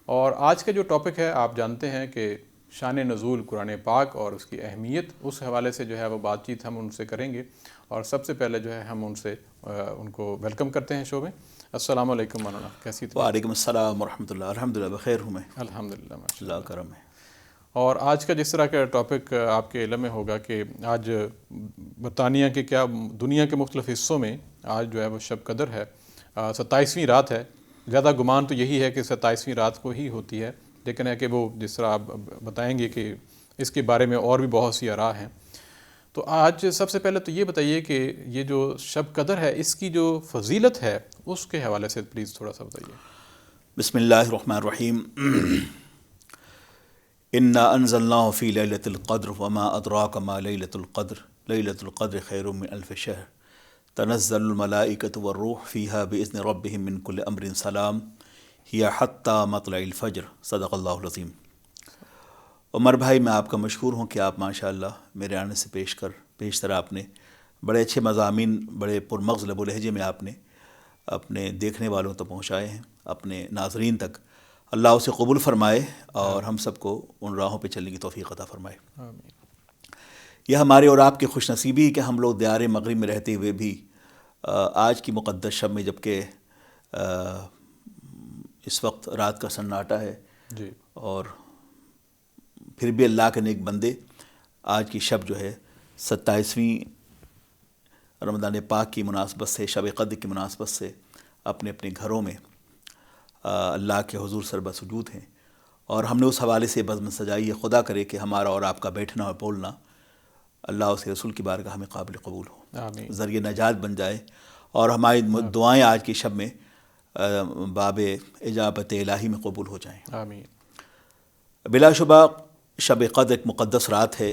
اور آج کا جو ٹاپک ہے آپ جانتے ہیں کہ شان نزول قرآن پاک اور اس کی اہمیت، اس حوالے سے جو ہے وہ بات چیت ہم ان سے کریں گے. اور سب سے پہلے جو ہے ہم ان کو ویلکم کرتے ہیں شو میں. السلام علیکم مولانا، کیسی تھی؟ وعلیکم السلام ورحمۃ اللہ. الحمدللہ بخیر ہوں میں، الحمدللہ، ماشاء اللہ کرم ہے. اور آج کا جس طرح کا ٹاپک آپ کے علم میں ہوگا کہ آج برطانیہ کے کیا دنیا کے مختلف حصوں میں آج جو ہے وہ شب قدر ہے، 27ویں رات ہے. زیادہ گمان تو یہی ہے کہ 27ویں رات کو ہی ہوتی ہے، لیکن ہے کہ وہ جس طرح آپ بتائیں گے کہ اس کے بارے میں اور بھی بہت سی آراء ہیں. تو آج سب سے پہلے تو یہ بتائیے کہ یہ جو شب قدر ہے اس کی جو فضیلت ہے اس کے حوالے سے پلیز تھوڑا سا بتائیے. بسم اللہ الرحمن الرحیم. انا انزلناہ فی لیلۃ القدر وما ادراک ما لیلۃ القدر لیلۃ القدر خیر من الف شہر تنزل الملائکۃ والروح فیہا باذن ربہم من کل امر سلام ہی حتی مطلع الفجر. صدق اللہ العظیم. عمر بھائی، میں آپ کا مشکور ہوں کہ آپ ماشاءاللہ میرے آنے سے پیشتر آپ نے بڑے اچھے مضامین بڑے پرمغز لب و لہجے میں آپ نے اپنے دیکھنے والوں تک پہنچائے ہیں، اپنے ناظرین تک. اللہ اسے قبول فرمائے اور ہم سب کو ان راہوں پہ چلنے کی توفیق عطا فرمائے. آمین. یہ ہمارے اور آپ کی خوش نصیبی ہے کہ ہم لوگ دیار مغرب میں رہتے ہوئے بھی آج کی مقدس شب میں، جبکہ اس وقت رات کا سناٹا ہے جی، اور پھر بھی اللہ کے نیک بندے آج کی شب جو ہے 27ویں رمضان پاک کی مناسبت سے، شب قدر کی مناسبت سے اپنے اپنے گھروں میں اللہ کے حضور سربہ سجود ہیں. اور ہم نے اس حوالے سے بزم سجائی ہے. خدا کرے کہ ہمارا اور آپ کا بیٹھنا اور بولنا اللہ اس کے رسول کی بارگاہ میں قابل قبول ہو، آمین. ذریعہ نجات بن جائے، اور ہماری دعائیں آج کی شب میں باب اجابت الہی میں قبول ہو جائیں. آمین. بلا شبہ شب قدر ایک مقدس رات ہے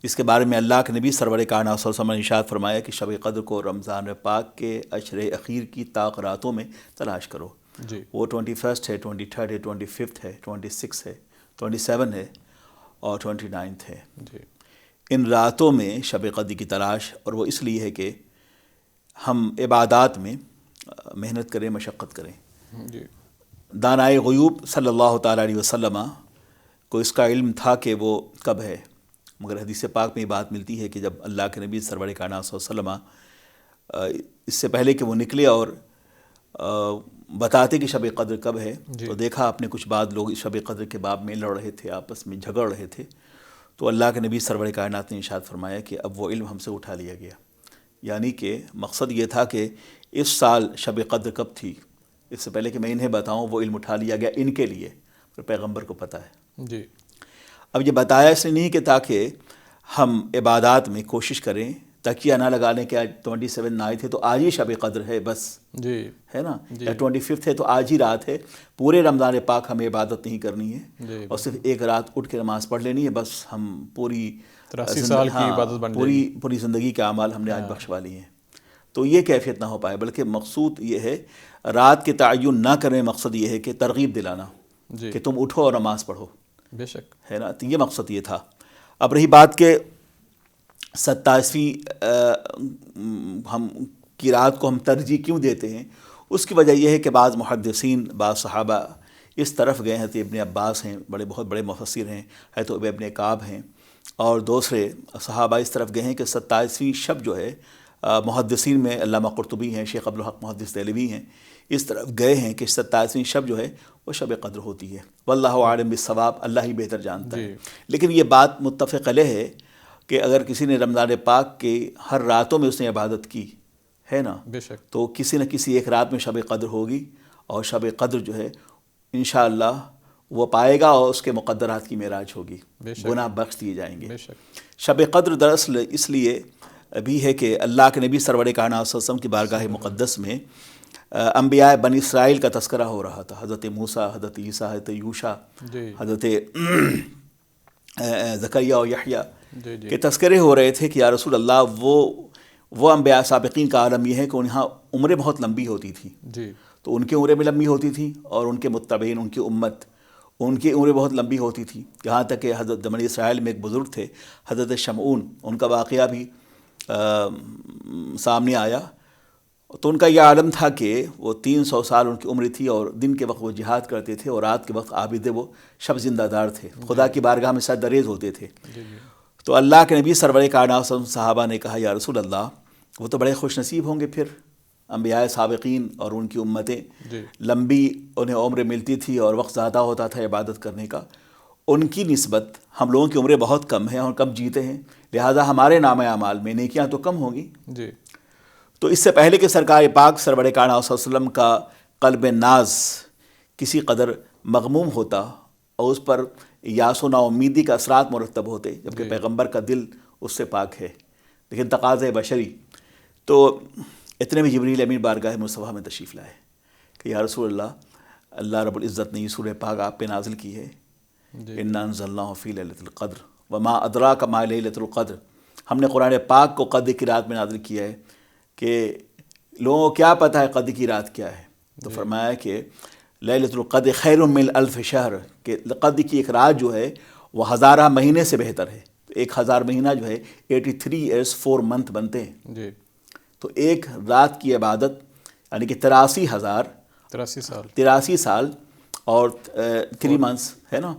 جس کے بارے میں اللہ کے نبی سرور کائنات صلی اللہ علیہ وسلم نے ارشاد فرمایا کہ شب قدر کو رمضان پاک کے عشر اخیر کی طاق راتوں میں تلاش کرو. جی، وہ 21 ہے، 23 ہے، 25 ہے، 26 ہے، 27 ہے اور 29 ہے. جی، ان راتوں میں شب قدر کی تلاش، اور وہ اس لیے ہے کہ ہم عبادات میں محنت کریں، مشقت کریں. جی، دانائے غیوب صلی اللہ تعالیٰ علیہ وسلم کو اس کا علم تھا کہ وہ کب ہے، مگر حدیث پاک میں یہ بات ملتی ہے کہ جب اللہ کے نبی سرور کائنات صلی اللہ علیہ وسلم اس سے پہلے کہ وہ نکلے اور بتاتے کہ شب قدر کب ہے، تو دیکھا آپ نے کچھ بعد لوگ اس شب قدر کے باب میں لڑ رہے تھے، آپس میں جھگڑ رہے تھے. تو اللہ کے نبی سرور کائنات نے ارشاد فرمایا کہ اب وہ علم ہم سے اٹھا لیا گیا. یعنی کہ مقصد یہ تھا کہ اس سال شب قدر کب تھی، اس سے پہلے کہ میں انہیں بتاؤں وہ علم اٹھا لیا گیا ان کے لیے، پر پیغمبر کو پتہ ہے. جی. اب یہ بتایا اس لیے نہیں کہ تاکہ ہم عبادات میں کوشش کریں، تکیہ نہ لگا لیں کہ آج 27 نہ آئی تھے تو آج ہی شب قدر ہے بس، جی، ہے نا، جی. یا 25 ہے تو آج ہی رات ہے. پورے رمضان پاک ہمیں عبادت نہیں کرنی ہے، جی، اور صرف ایک رات اٹھ کے نماز پڑھ لینی ہے بس. ہم پوری 83 سال کی عبادت بن جائے گی. پوری زندگی کے اعمال ہم نے آج بخشوا لی ہیں. تو یہ کیفیت نہ ہو پائے، بلکہ مقصود یہ ہے رات کے تعین نہ کریں. مقصد یہ ہے کہ ترغیب دلانا جی، کہ تم اٹھو اور نماز پڑھو، بے شک. ہے نا. تو یہ مقصد یہ تھا. اب رہی بات کہ 27ویں ہم کی رات کو ہم ترجیح کیوں دیتے ہیں؟ اس کی وجہ یہ ہے کہ بعض محدثین، بعض صحابہ اس طرف گئے ہیں، حضرت ابن عباس ہیں، بہت بڑے مفسر ہیں، حضرت ابی ابن کعب ہیں، اور دوسرے صحابہ اس طرف گئے ہیں کہ 27ویں شب جو ہے، محدثین میں علامہ قرطبی ہیں، شیخ عبدالحق محدث دہلوی ہیں، اس طرف گئے ہیں کہ 27ویں شب جو ہے وہ شب قدر ہوتی ہے۔ واللہ اعلم بالصواب، اللہ ہی بہتر جانتا ہے۔ لیکن یہ بات متفق علیہ ہے کہ اگر کسی نے رمضان پاک کے ہر راتوں میں اس نے عبادت کی ہے نا، بے شک، تو کسی نہ کسی ایک رات میں شب قدر ہوگی، اور شب قدر جو ہے انشاءاللہ وہ پائے گا، اور اس کے مقدرات کی معراج ہوگی، گناہ بخش دیے جائیں گے۔ بے شک، شب قدر دراصل اس لیے بھی ہے کہ اللہ کے نبی سرور کائنات صلی اللہ علیہ وسلم کی بارگاہ مقدس میں انبیاء بنی اسرائیل کا تذکرہ ہو رہا تھا، حضرت موسیٰ، حضرت عیسیٰ، حضرت یوشع، حضرت زکریا و یحییٰ کے تذکرے ہو رہے تھے کہ یا رسول اللہ وہ انبیاء سابقین کا عالم یہ ہے کہ انہاں عمریں بہت لمبی ہوتی تھیں، تو ان کی عمریں بھی لمبی ہوتی تھیں، اور ان کے متبعین، ان کی امت، ان کی عمریں بہت لمبی ہوتی تھیں، یہاں تک کہ حضرت بنی اسرائیل میں ایک بزرگ تھے حضرت شمعون، ان کا واقعہ بھی سامنے آیا، تو ان کا یہ عالم تھا کہ وہ 300 سال ان کی عمر تھی، اور دن کے وقت وہ جہاد کرتے تھے، اور رات کے وقت عابد وہ شب زندہ دار تھے، خدا کی بارگاہ میں سر دریز ہوتے تھے۔ تو اللہ کے نبی سرور کائنات صحابہ نے کہا یا رسول اللہ، وہ تو بڑے خوش نصیب ہوں گے، پھر انبیاء سابقین اور ان کی امتیں لمبی انہیں عمر ملتی تھی اور وقت زیادہ ہوتا تھا عبادت کرنے کا، ان کی نسبت ہم لوگوں کی عمریں بہت کم ہیں اور کم جیتے ہیں، لہٰذا ہمارے نام اعمال میں نیکیاں تو کم ہوں گی۔ تو اس سے پہلے کہ سرکار پاک سرور کائنات صلی اللہ علیہ وسلم کا قلب ناز کسی قدر مغموم ہوتا اور اس پر یاس و نا امیدی کا اثرات مرتب ہوتے، جبکہ پیغمبر کا دل اس سے پاک ہے، لیکن تقاضۂ بشری، تو اتنے میں جبریل امین بارگاہ مصطفیٰ میں تشریف لائے کہ یا رسول اللہ رب العزت نے یہ سورہ پاک آپ پہ نازل کی ہے، انا انزلناہ فی لیلۃ القدر وما ادراک ما لیلۃ القدر، ہم نے قرآن پاک کو قدر کی رات میں نازل کیا ہے کہ لوگوں کو کیا پتہ ہے قدر کی رات کیا ہے، تو فرمایا کہ لیلۃ القدر خیر من الف شہر، کہ قدر کی ایک رات جو ہے وہ 1000 مہینے سے بہتر ہے، تو 1000 مہینہ جو ہے 83 ایئرس 4 منتھ بنتے ہیں، تو ایک رات کی عبادت یعنی کہ 83 سال اور 3 منتھس ہے نا،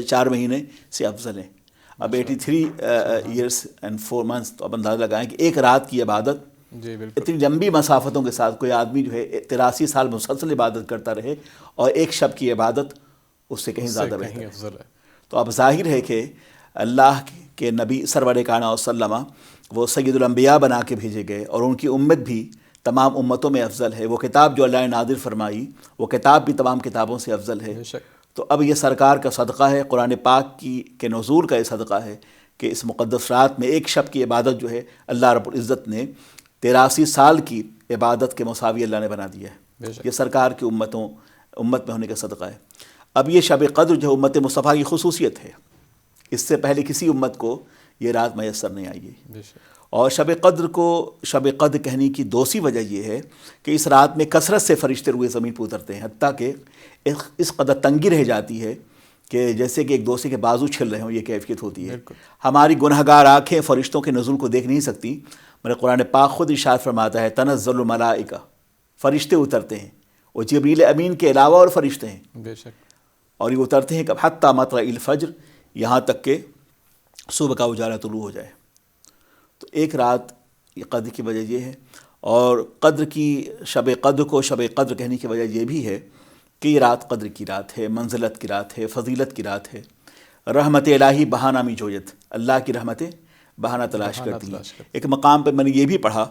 4 مہینے سے افضل ہیں۔ اب 83 ایئرس اینڈ 4 منتھس، تو اب اندازہ لگائیں کہ ایک رات کی عبادت اتنی لمبی مسافتوں کے ساتھ کوئی آدمی جو ہے 83 سال مسلسل عبادت کرتا رہے، اور ایک شب کی عبادت اس سے کہیں زیادہ بہتر ہے۔ تو اب ظاہر ہے کہ اللہ کے نبی سرور کائنات صلی اللہ علیہ وسلم وہ سید الانبیاء بنا کے بھیجے گئے، اور ان کی امت بھی تمام امتوں میں افضل ہے، وہ کتاب جو اللہ نے نازل فرمائی وہ کتاب بھی تمام کتابوں سے افضل ہے۔ تو اب یہ سرکار کا صدقہ ہے، قرآن پاک کے نزول کا یہ صدقہ ہے کہ اس مقدس رات میں ایک شب کی عبادت جو ہے اللہ رب العزت نے 83 سال کی عبادت کے مساوی اللہ نے بنا دیا ہے، یہ سرکار کی امت میں ہونے کا صدقہ ہے۔ اب یہ شب قدر جو امت مصطفیٰ کی خصوصیت ہے، اس سے پہلے کسی امت کو یہ رات میسر نہیں آئی ہے، اور شب قدر کو شب قدر کہنے کی دوسری وجہ یہ ہے کہ اس رات میں کثرت سے فرشتے روئے زمین پہ اترتے ہیں، حتیٰ کہ اس قدر تنگی رہ جاتی ہے کہ جیسے کہ ایک دوسرے کے بازو چھل رہے ہوں، یہ کیفیت ہوتی ہے۔ ہماری گنہگار آنکھیں فرشتوں کے نزول کو دیکھ نہیں سکتی، میرے قرآن پاک خود ارشاد فرماتا ہے تنزل الملائکہ، فرشتے اترتے ہیں، وہ جبریل امین کے علاوہ اور فرشتے ہیں، بے شک، اور یہ اترتے ہیں کب حتی مطلع الفجر، یہاں تک کہ صبح کا اجالا طلوع ہو جائے۔ تو ایک رات یہ قدر کی وجہ یہ ہے، اور قدر کی شب قدر کو شب قدر کہنے کی وجہ یہ بھی ہے کہ یہ رات قدر کی رات ہے، منزلت کی رات ہے، فضیلت کی رات ہے۔ رحمت الہی بہانہ میں جویت، اللہ کی رحمتیں بہانہ تلاش کرتی ہیں۔ ایک مقام پہ میں نے یہ بھی پڑھا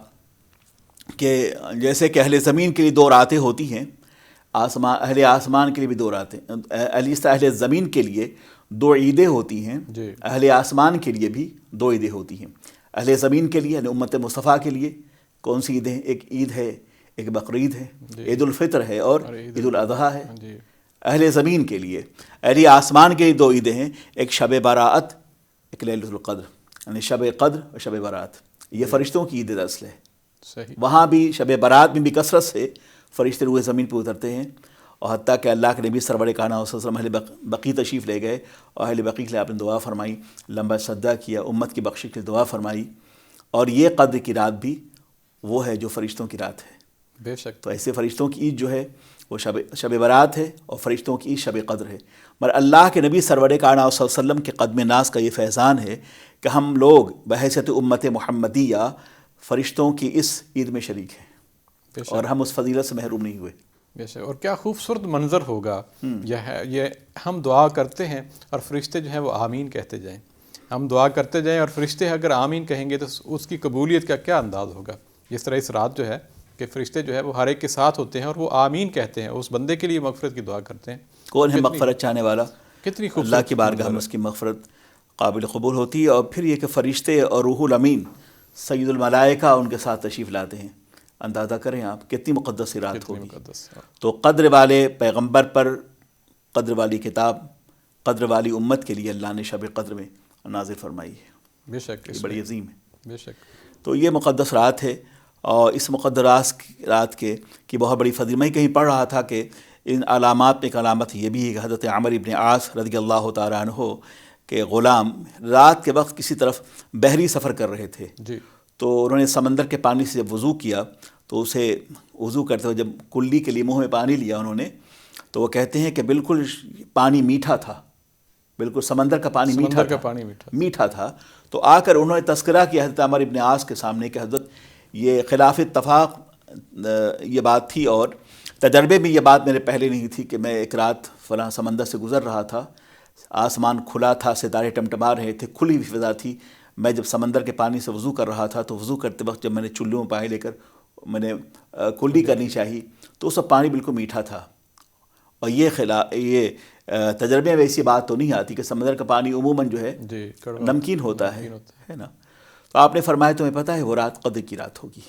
کہ جیسے کہ اہل زمین کے لیے 2 راتیں ہوتی ہیں، اہل آسمان کے لیے بھی 2 راتیں، اہل زمین کے لیے 2 عیدیں ہوتی ہیں، اہل آسمان کے لیے بھی 2 عیدیں ہوتی ہیں۔ اہل زمین کے لیے یعنی امت مصطفیٰ کے لیے کون سی عیدیں ہیں؟ ایک عید ہے، ایک بقرعید ہے، عید الفطر ہے، اور عید الاضحیٰ ہے۔ اہل زمین کے لیے، اہل آسمان کے لیے 2 عیدیں ہیں، ایک شب براءت، ایک لیلۃ القدر، یعنی شب قدر اور شب برات، یہ فرشتوں کی عید اصل ہے۔ وہاں بھی شب برات میں بھی کثرت سے فرشتے روئے زمین پہ اترتے ہیں، اور حتیٰ کہ اللہ کے نبی سرور کائنات صلی اللہ علیہ وسلم اہل بقیع تشریف لے گئے، اور اہل بقیع کے لیے آپ نے دعا فرمائی، لمبا صدہ کیا، امت کی بخشش کے لیے دعا فرمائی، اور یہ قدر کی رات بھی وہ ہے جو فرشتوں کی رات ہے. بے شک. تو ایسے فرشتوں کی عید جو ہے وہ شب برات ہے، اور فرشتوں کی عید شب قدر ہے. مگر اللہ کے نبی سرور کائنات صلی اللہ علیہ وسلم کے قدم ناز کا یہ فیضان ہے کہ ہم لوگ بحیثیت امت محمدیہ فرشتوں کی اس عید میں شریک ہیں، اور ہم اس فضیلت سے محروم نہیں ہوئے. بے شک. اور کیا خوبصورت منظر ہوگا یہ ہم دعا کرتے ہیں اور فرشتے جو ہیں وہ آمین کہتے جائیں. ہم دعا کرتے جائیں اور فرشتے اگر آمین کہیں گے تو اس کی قبولیت کا کیا انداز ہوگا. جس طرح اس رات جو ہے کہ فرشتے جو ہے وہ ہر ایک کے ساتھ ہوتے ہیں اور وہ آمین کہتے ہیں، اس بندے کے لیے مغفرت کی دعا کرتے ہیں. کون ہے مغفرت چاہنے والا؟ کتنی خوبصورت اللہ کی بارگاہ میں اس کی مغفرت قابل قبول ہوتی ہے. اور پھر یہ کہ فرشتے اور روح الامین سید الملائکہ ان کے ساتھ تشریف لاتے ہیں. اندازہ کریں آپ کتنی مقدس رات ہوگی. تو قدر والے پیغمبر پر، قدر والی کتاب، قدر والی امت کے لیے اللہ نے شب قدر میں نازل فرمائی ہے. بے شک. یہ بڑی عظیم ہے. بے شک. تو یہ مقدس رات ہے، اور اس مقدس رات کی بہت بڑی فضیلت. میں کہیں پڑھ رہا تھا کہ ان علامات میں ایک علامت یہ بھی ہے کہ حضرت عمر ابن عاص رضی اللہ تعالیٰ عنہ کے غلام رات کے وقت کسی طرف بحری سفر کر رہے تھے. جی. تو انہوں نے سمندر کے پانی سے جب وضو کیا تو اسے وضو کرتے ہوئے جب کلی کے لیے منہ میں پانی لیا انہوں نے، تو وہ کہتے ہیں کہ بالکل پانی میٹھا تھا، بالکل سمندر کا پانی میٹھا تھا. تو آ کر انہوں نے تذکرہ کیا حضرت عمر ابن عاص کے سامنے کہ حضرت یہ خلاف اتفاق یہ بات تھی، اور تجربے میں یہ بات میرے پہلے نہیں تھی کہ میں ایک رات فلاں سمندر سے گزر رہا تھا، آسمان کھلا تھا، ستارے ٹمٹما رہے تھے، کھلی ہوئی فضا تھی. میں جب سمندر کے پانی سے وضو کر رہا تھا تو وضو کرتے وقت جب میں نے چلوں میں پانی لے کر میں نے کلی کرنی چاہی تو اس وقت پانی بالکل میٹھا تھا. اور یہ تجربے میں ایسی بات تو نہیں آتی کہ سمندر کا پانی عموماً جو ہے نمکین ہوتا ہے نا. تو آپ نے فرمایا تمہیں پتہ ہے وہ رات قدر کی رات ہوگی.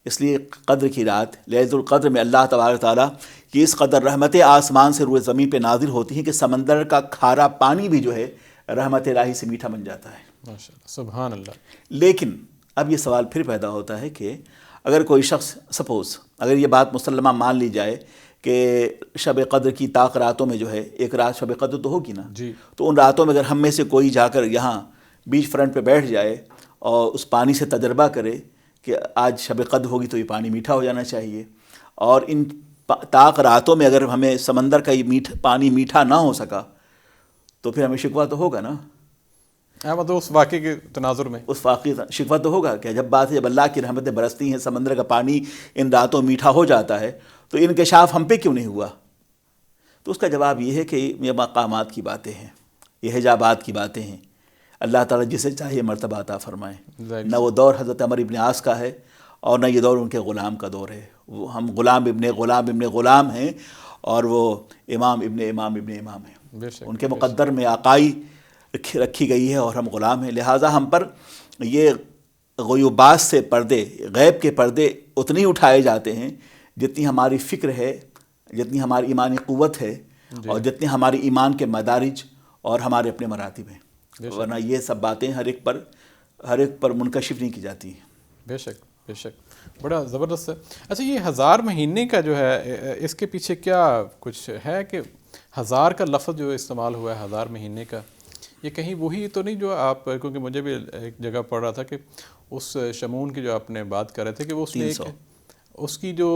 اس لیے قدر کی رات لیلۃ القدر میں اللہ تبارک تعالیٰ کی اس قدر رحمت آسمان سے روئے زمین پہ نازل ہوتی ہیں کہ سمندر کا کھارا پانی بھی جو ہے رحمت الہی سے میٹھا بن جاتا ہے. ماشاءاللہ. سبحان اللہ. لیکن اب یہ سوال پھر پیدا ہوتا ہے کہ اگر کوئی شخص سپوز اگر یہ بات مسلمہ مان لی جائے کہ شب قدر کی طاق راتوں میں جو ہے ایک رات شب قدر تو ہوگی نا جی. تو ان راتوں میں اگر ہم میں سے کوئی جا کر یہاں بیچ فرنٹ پہ بیٹھ جائے اور اس پانی سے تجربہ کرے کہ آج شب قدر ہوگی تو یہ پانی میٹھا ہو جانا چاہیے، اور ان طاق راتوں میں اگر ہمیں سمندر کا یہ پانی میٹھا نہ ہو سکا تو پھر ہمیں شکوہ تو ہوگا نا. مطلب اس واقعے کے تناظر میں اس واقعی شکوہ تو ہوگا کہ جب بات ہے جب اللہ کی رحمتیں برستی ہیں سمندر کا پانی ان راتوں میٹھا ہو جاتا ہے تو انکشاف ہم پہ کیوں نہیں ہوا. تو اس کا جواب یہ ہے کہ یہ مقامات کی باتیں ہیں، یہ حجابات کی باتیں ہیں. اللہ تعالیٰ جسے چاہیے مرتبہ عطا فرمائے. نہ وہ دور حضرت عمر ابن عاص کا ہے اور نہ یہ دور ان کے غلام کا دور ہے. وہ ہم غلام ابن غلام ہیں اور وہ امام ابن امام ہیں. ان کے مقدر میں آقائی رکھی گئی ہے اور ہم غلام ہیں. لہٰذا ہم پر یہ غیوبات سے پردے، غیب کے پردے اتنی اٹھائے جاتے ہیں جتنی ہماری فکر ہے، جتنی ہماری ایمانی قوت ہے اور جتنے ہماری ایمان کے مدارج اور ہمارے اپنے مراتب ہیں. ورنہ یہ سب باتیں ہر ایک پر منکشف نہیں کی جاتی ہیں. بے شک. بے شک. بڑا زبردست ہے. اچھا یہ 1000 مہینے کا جو ہے اس کے پیچھے کیا کچھ ہے کہ 1000 کا لفظ جو استعمال ہوا ہے 1000 مہینے کا، یہ کہیں وہی تو نہیں جو آپ، کیونکہ مجھے بھی ایک جگہ پڑھ رہا تھا کہ اس شمون کی جو آپ نے بات کر رہے تھے کہ وہ اس کی جو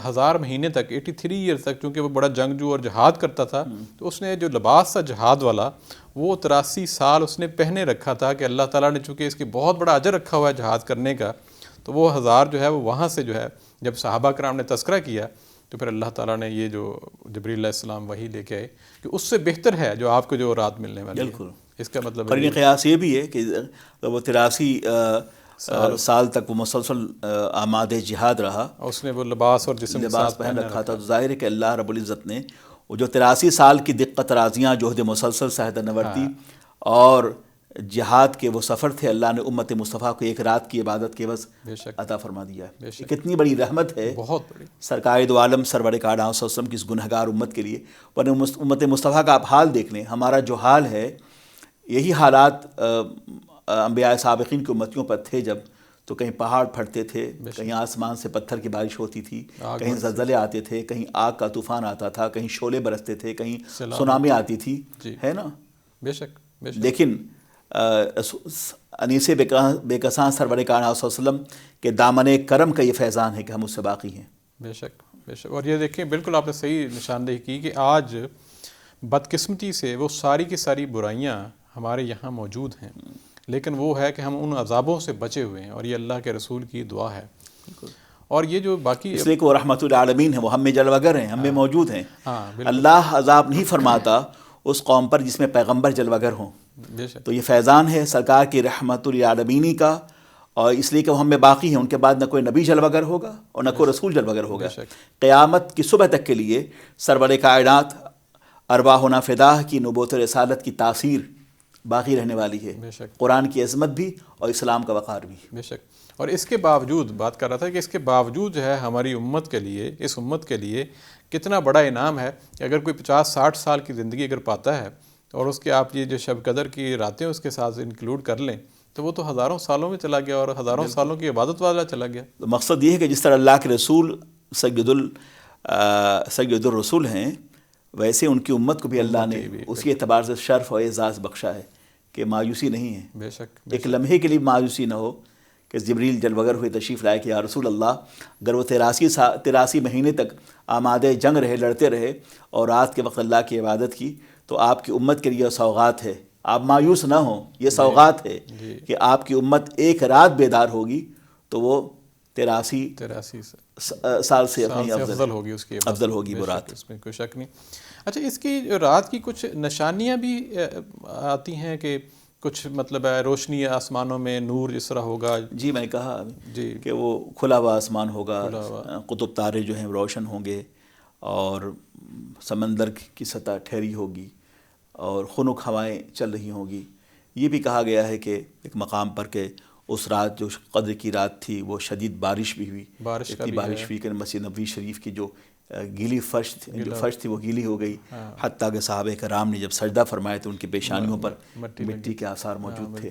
1000 مہینے تک 83 ایئر تک، چونکہ وہ بڑا جنگجو اور جہاد کرتا تھا تو اس نے جو لباس تھا جہاد والا وہ 83 سال اس نے پہنے رکھا تھا کہ اللہ تعالیٰ نے چونکہ اس کی بہت بڑا اجر رکھا ہوا ہے جہاد کرنے کا، تو وہ 1000 جو ہے وہ وہاں سے جو ہے جب صحابہ کرام نے تذکرہ کیا تو پھر اللہ تعالیٰ نے یہ جو جبریل علیہ السلام وہی لے کے آئے کہ اس سے بہتر ہے جو آپ کو جو رات ملنے والی ہے. بالکل. اس کا مطلب قرین قیاس یہ بھی ہے کہ وہ 83 سال تک وہ مسلسل آماد جہاد رہا، اس نے وہ لباس اور جسم پہن رکھا تھا. تو ظاہر ہے کہ اللہ رب العزت نے وہ جو 83 سال کی دقت رازیاں جہد مسلسل سہد نورتی اور جہاد کے وہ سفر تھے، اللہ نے امت مصطفیٰ کو ایک رات کی عبادت کے بس عطا فرما دیا ہے. کتنی بڑی رحمت ہے بہت بڑی سرکار دو عالم سرور کائنات صلی اللہ علیہ وسلم کی اس گنہگار امت کے لیے. ورنہ امت مصطفیٰ کا آپ حال دیکھ لیں، ہمارا جو حال ہے یہی حالات انبیاء سابقین کی امتیوں پر تھے. جب تو کہیں پہاڑ پھٹتے تھے، کہیں آسمان سے پتھر کی بارش ہوتی تھی، کہیں زلزلے آتے تھے، کہیں آگ کا طوفان آتا تھا، کہیں شعلے برستے تھے، کہیں سونامی آتی تھی، ہے نا. بے شک. لیکن انیس بے کساں سرور کائنات صلی اللہ علیہ وسلم کے دامن کرم کا یہ فیضان ہے کہ ہم اس سے باقی ہیں۔ بے شک بے شک۔ اور یہ دیکھیں بالکل آپ نے صحیح نشاندہی کی کہ آج بدقسمتی سے وہ ساری کی ساری برائیاں ہمارے یہاں موجود ہیں، لیکن وہ ہے کہ ہم ان عذابوں سے بچے ہوئے ہیں، اور یہ اللہ کے رسول کی دعا ہے۔ اور یہ جو باقی اس لیے کہ وہ رحمت العالمین ہیں، وہ ہم میں جلوہ گر ہیں، ہم میں موجود ہیں۔ اللہ عذاب نہیں فرماتا اس قوم پر جس میں پیغمبر جلوہ گر ہوں۔ بے شک تو یہ فیضان ہے سرکار کی رحمت العالمینی کا، اور اس لیے کہ وہ ہم میں باقی ہیں، ان کے بعد نہ کوئی نبی جلوہ گر ہوگا اور نہ کوئی رسول جلوہ گر ہوگا۔ قیامت کی صبح تک کے لیے سرور کائنات ارواحنا فداہ کی نبوت رسالت کی تاثیر باقی رہنے والی ہے، بے شک قرآن کی عظمت بھی اور اسلام کا وقار بھی۔ بے شک۔ اور اس کے باوجود بات کر رہا تھا کہ اس کے باوجود جو ہے ہماری امت کے لیے، اس امت کے لیے کتنا بڑا انعام ہے کہ اگر کوئی 50-60 سال کی زندگی اگر پاتا ہے اور اس کے آپ یہ جو شب قدر کی راتیں اس کے ساتھ انکلوڈ کر لیں تو وہ تو ہزاروں سالوں میں چلا گیا اور ہزاروں سالوں کی عبادت والا چلا گیا۔ تو مقصد یہ ہے کہ جس طرح اللہ کے رسول سید الرسول ہیں، ویسے ان کی امت کو بھی اللہ نے اسی اعتبار سے شرف اور اعزاز بخشا ہے کہ مایوسی نہیں ہے۔ بے شک ایک لمحے کے لیے مایوسی نہ ہو کہ جبریل جلوہ گر ہوئے تشریف لائے کہ یا رسول اللہ، اگر وہ 83 مہینے تک آمادہ جنگ رہے، لڑتے رہے اور رات کے وقت اللہ کی عبادت کی، تو آپ کی امت کے لیے سوغات ہے، آپ مایوس نہ ہوں، یہ سوغات ہے کہ آپ کی امت ایک رات بیدار ہوگی تو وہ 83 سال سے اپنی افضل ہوگی، اس کی افضل ہوگی وہ رات۔ اس میں کوئی شک نہیں۔ اچھا، اس کی رات کی کچھ نشانیاں بھی آتی ہیں کہ کچھ مطلب ہے روشنی آسمانوں میں نور اس طرح ہوگا؟ جی میں نے کہا جی کہ وہ کھلا ہوا آسمان ہوگا، قطب تارے جو ہیں روشن ہوں گے، اور سمندر کی سطح ٹھہری ہوگی اور خنک ہوائیں چل رہی ہوں گی۔ یہ بھی کہا گیا ہے کہ ایک مقام پر کہ اس رات جو قدر کی رات تھی وہ شدید بارش بھی ہوئی، اتنی بارش ہوئی کہ مسجد نبوی شریف کی جو گیلی فرش تھی وہ گیلی ہو گئی، حتیٰ کہ صحابہ کرام نے جب سجدہ فرمایا تو ان کی پیشانیوں پر مٹی کے آثار موجود تھے۔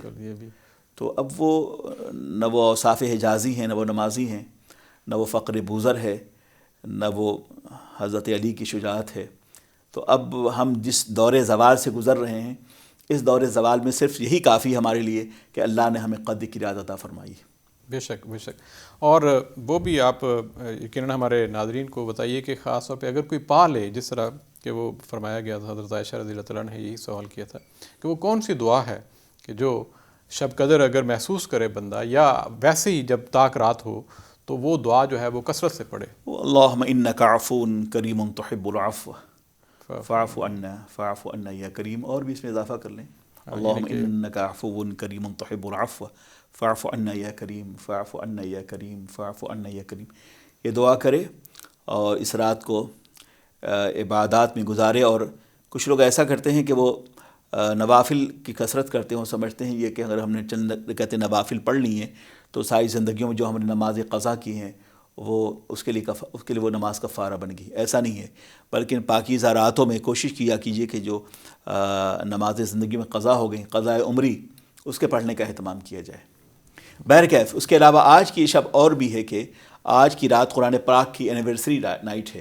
تو اب وہ نہ وہ اوصاف حجازی ہیں، نہ وہ نمازی ہیں، نہ وہ فقر بوزر ہے، نہ وہ حضرت علی کی شجاعت ہے۔ تو اب ہم جس دور زوال سے گزر رہے ہیں، اس دور زوال میں صرف یہی کافی ہے ہمارے لیے کہ اللہ نے ہمیں قدر کی رات عطا فرمائی۔ بے شک بے شک۔ اور وہ بھی آپ یقیناً ہمارے ناظرین کو بتائیے کہ خاص طور پہ اگر کوئی پا لے، جس طرح کہ وہ فرمایا گیا تھا، حضرت عائشہ رضی اللہ تعالیٰ نے یہی سوال کیا تھا کہ وہ کون سی دعا ہے کہ جو شب قدر اگر محسوس کرے بندہ یا ویسے ہی جب تاک رات ہو تو وہ دعا جو ہے وہ کثرت سے پڑھے؟ اللہم انک عفو کریم تحب العفو فاعف عنا یا کریم، اور بھی اس میں اضافہ کر لیں، اللہم انک عفو کریم تحب العفو فاعف عنا یا کریم، فاعف عنا یا کریم، فاعف عنا یا کریم، یہ دعا کرے اور اس رات کو عبادات میں گزارے۔ اور کچھ لوگ ایسا کرتے ہیں کہ وہ نوافل کی کثرت کرتے ہیں، وہ سمجھتے ہیں یہ کہ اگر ہم نے چند رکعتیں نوافل پڑھ لی ہیں تو ساری زندگیوں میں جو ہم نے نمازیں قضا کی ہیں وہ اس کے لیے وہ نماز کفارہ بن گئی۔ ایسا نہیں ہے، بلکہ پاکیزہ راتوں میں کوشش کیا کیجیے کہ جو نمازیں زندگی میں قضا ہو گئیں، قضاء عمری، اس کے پڑھنے کا اہتمام کیا جائے۔ بہرکیف اس کے علاوہ آج کی شب اور بھی ہے کہ آج کی رات قرآن پاک کی اینیورسری نائٹ ہے،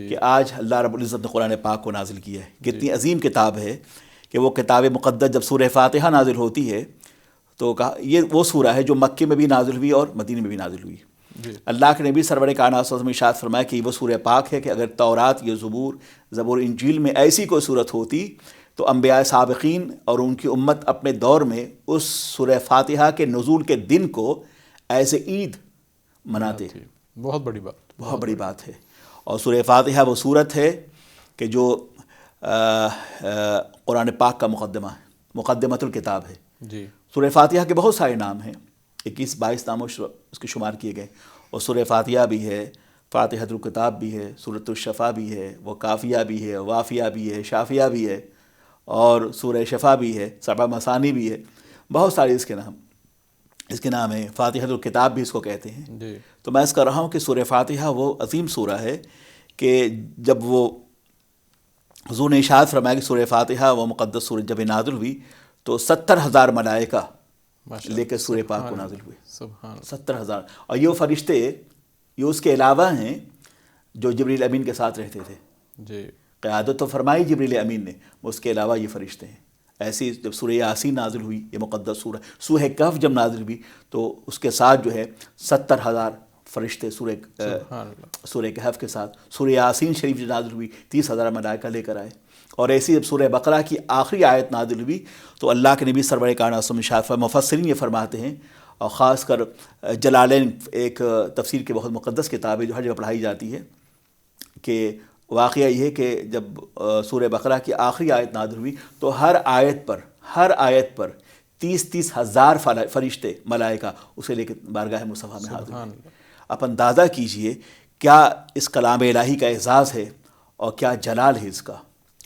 کہ آج اللہ رب العزت نے قرآن پاک کو نازل کیا ہے۔ کتنی عظیم کتاب ہے کہ وہ کتاب مقدس جب سورہ فاتحہ نازل ہوتی ہے تو کہا یہ وہ سورہ ہے جو مکے میں بھی نازل ہوئی اور مدینے میں بھی نازل ہوئی۔ اللہ کے نبی سرور کائنات صلی اللہ علیہ وسلم ارشاد فرمایا کہ یہ وہ سورہ پاک ہے کہ اگر تورات یا زبور انجیل میں ایسی کوئی صورت ہوتی تو انبیاء سابقین اور ان کی امت اپنے دور میں اس سورہ فاتحہ کے نزول کے دن کو ایسے عید مناتے۔ بہت بڑی بات، بہت بڑی بات ہے۔ اور سورہ فاتحہ وہ صورت ہے کہ جو قرآن پاک کا مقدمہ ہے، مقدمۃ الکتاب ہے۔ جی، سورہ فاتحہ کے بہت سارے نام ہیں، 21-22 ناموں اس کے شمار کیے گئے، اور سورہ فاتحہ بھی ہے، فاتحۃ الکتاب بھی ہے، سورۃ الشفا بھی ہے، وہ کافیہ بھی ہے، وافیہ بھی ہے، شافیہ بھی ہے، اور سورہ شفا بھی ہے، سبع مثانی بھی ہے، بہت سارے اس کے نام ہیں۔ فاتحۃ الکتاب بھی اس کو کہتے ہیں۔ جی، تو میں اس کر رہا ہوں کہ سورہ فاتحہ وہ عظیم سورہ ہے کہ جب وہ حضور نے ارشاد فرمایا کہ سورہ فاتحہ وہ مقدس سورہ جب نازل ہوئی تو 70,000 ملائکہ لے کر سورہ پاک کو نازل ہوئے۔ سبحان اللہ، 70,000، اور یہ وہ فرشتے یہ اس کے علاوہ ہیں جو جبریل امین کے ساتھ رہتے تھے۔ جی، قیادت تو فرمائی جبریل امین نے، اس کے علاوہ یہ فرشتے ہیں۔ ایسی جب سورہ یاسین نازل ہوئی، یہ مقدس سورہ، سورہ کہف جب نازل ہوئی تو اس کے ساتھ جو ہے 70,000 فرشتے سورہ کہف کے ساتھ، سورہ یاسین شریف جو نازل ہوئی 30,000 ملائکہ لے کر آئے، اور ایسی جب سورہ بقرہ کی آخری آیت نازل ہوئی تو اللہ کے نبی سرور کائنات صلی اللہ علیہ وسلم، مفسرین یہ فرماتے ہیں، اور خاص کر جلالین ایک تفسیر کے بہت مقدس کتاب ہے جو ہر جگہ پڑھائی جاتی ہے، کہ واقعہ یہ ہے کہ جب سورہ بقرہ کی آخری آیت نازل ہوئی تو ہر آیت پر 30 ہزار فرشتے ملائکہ اسے لے کے بارگاہ مصطفیٰ میں حاضر ہوئے۔ آپ اندازہ کیجئے کیا اس کلام الہی کا اعزاز ہے اور کیا جلال ہے اس کا۔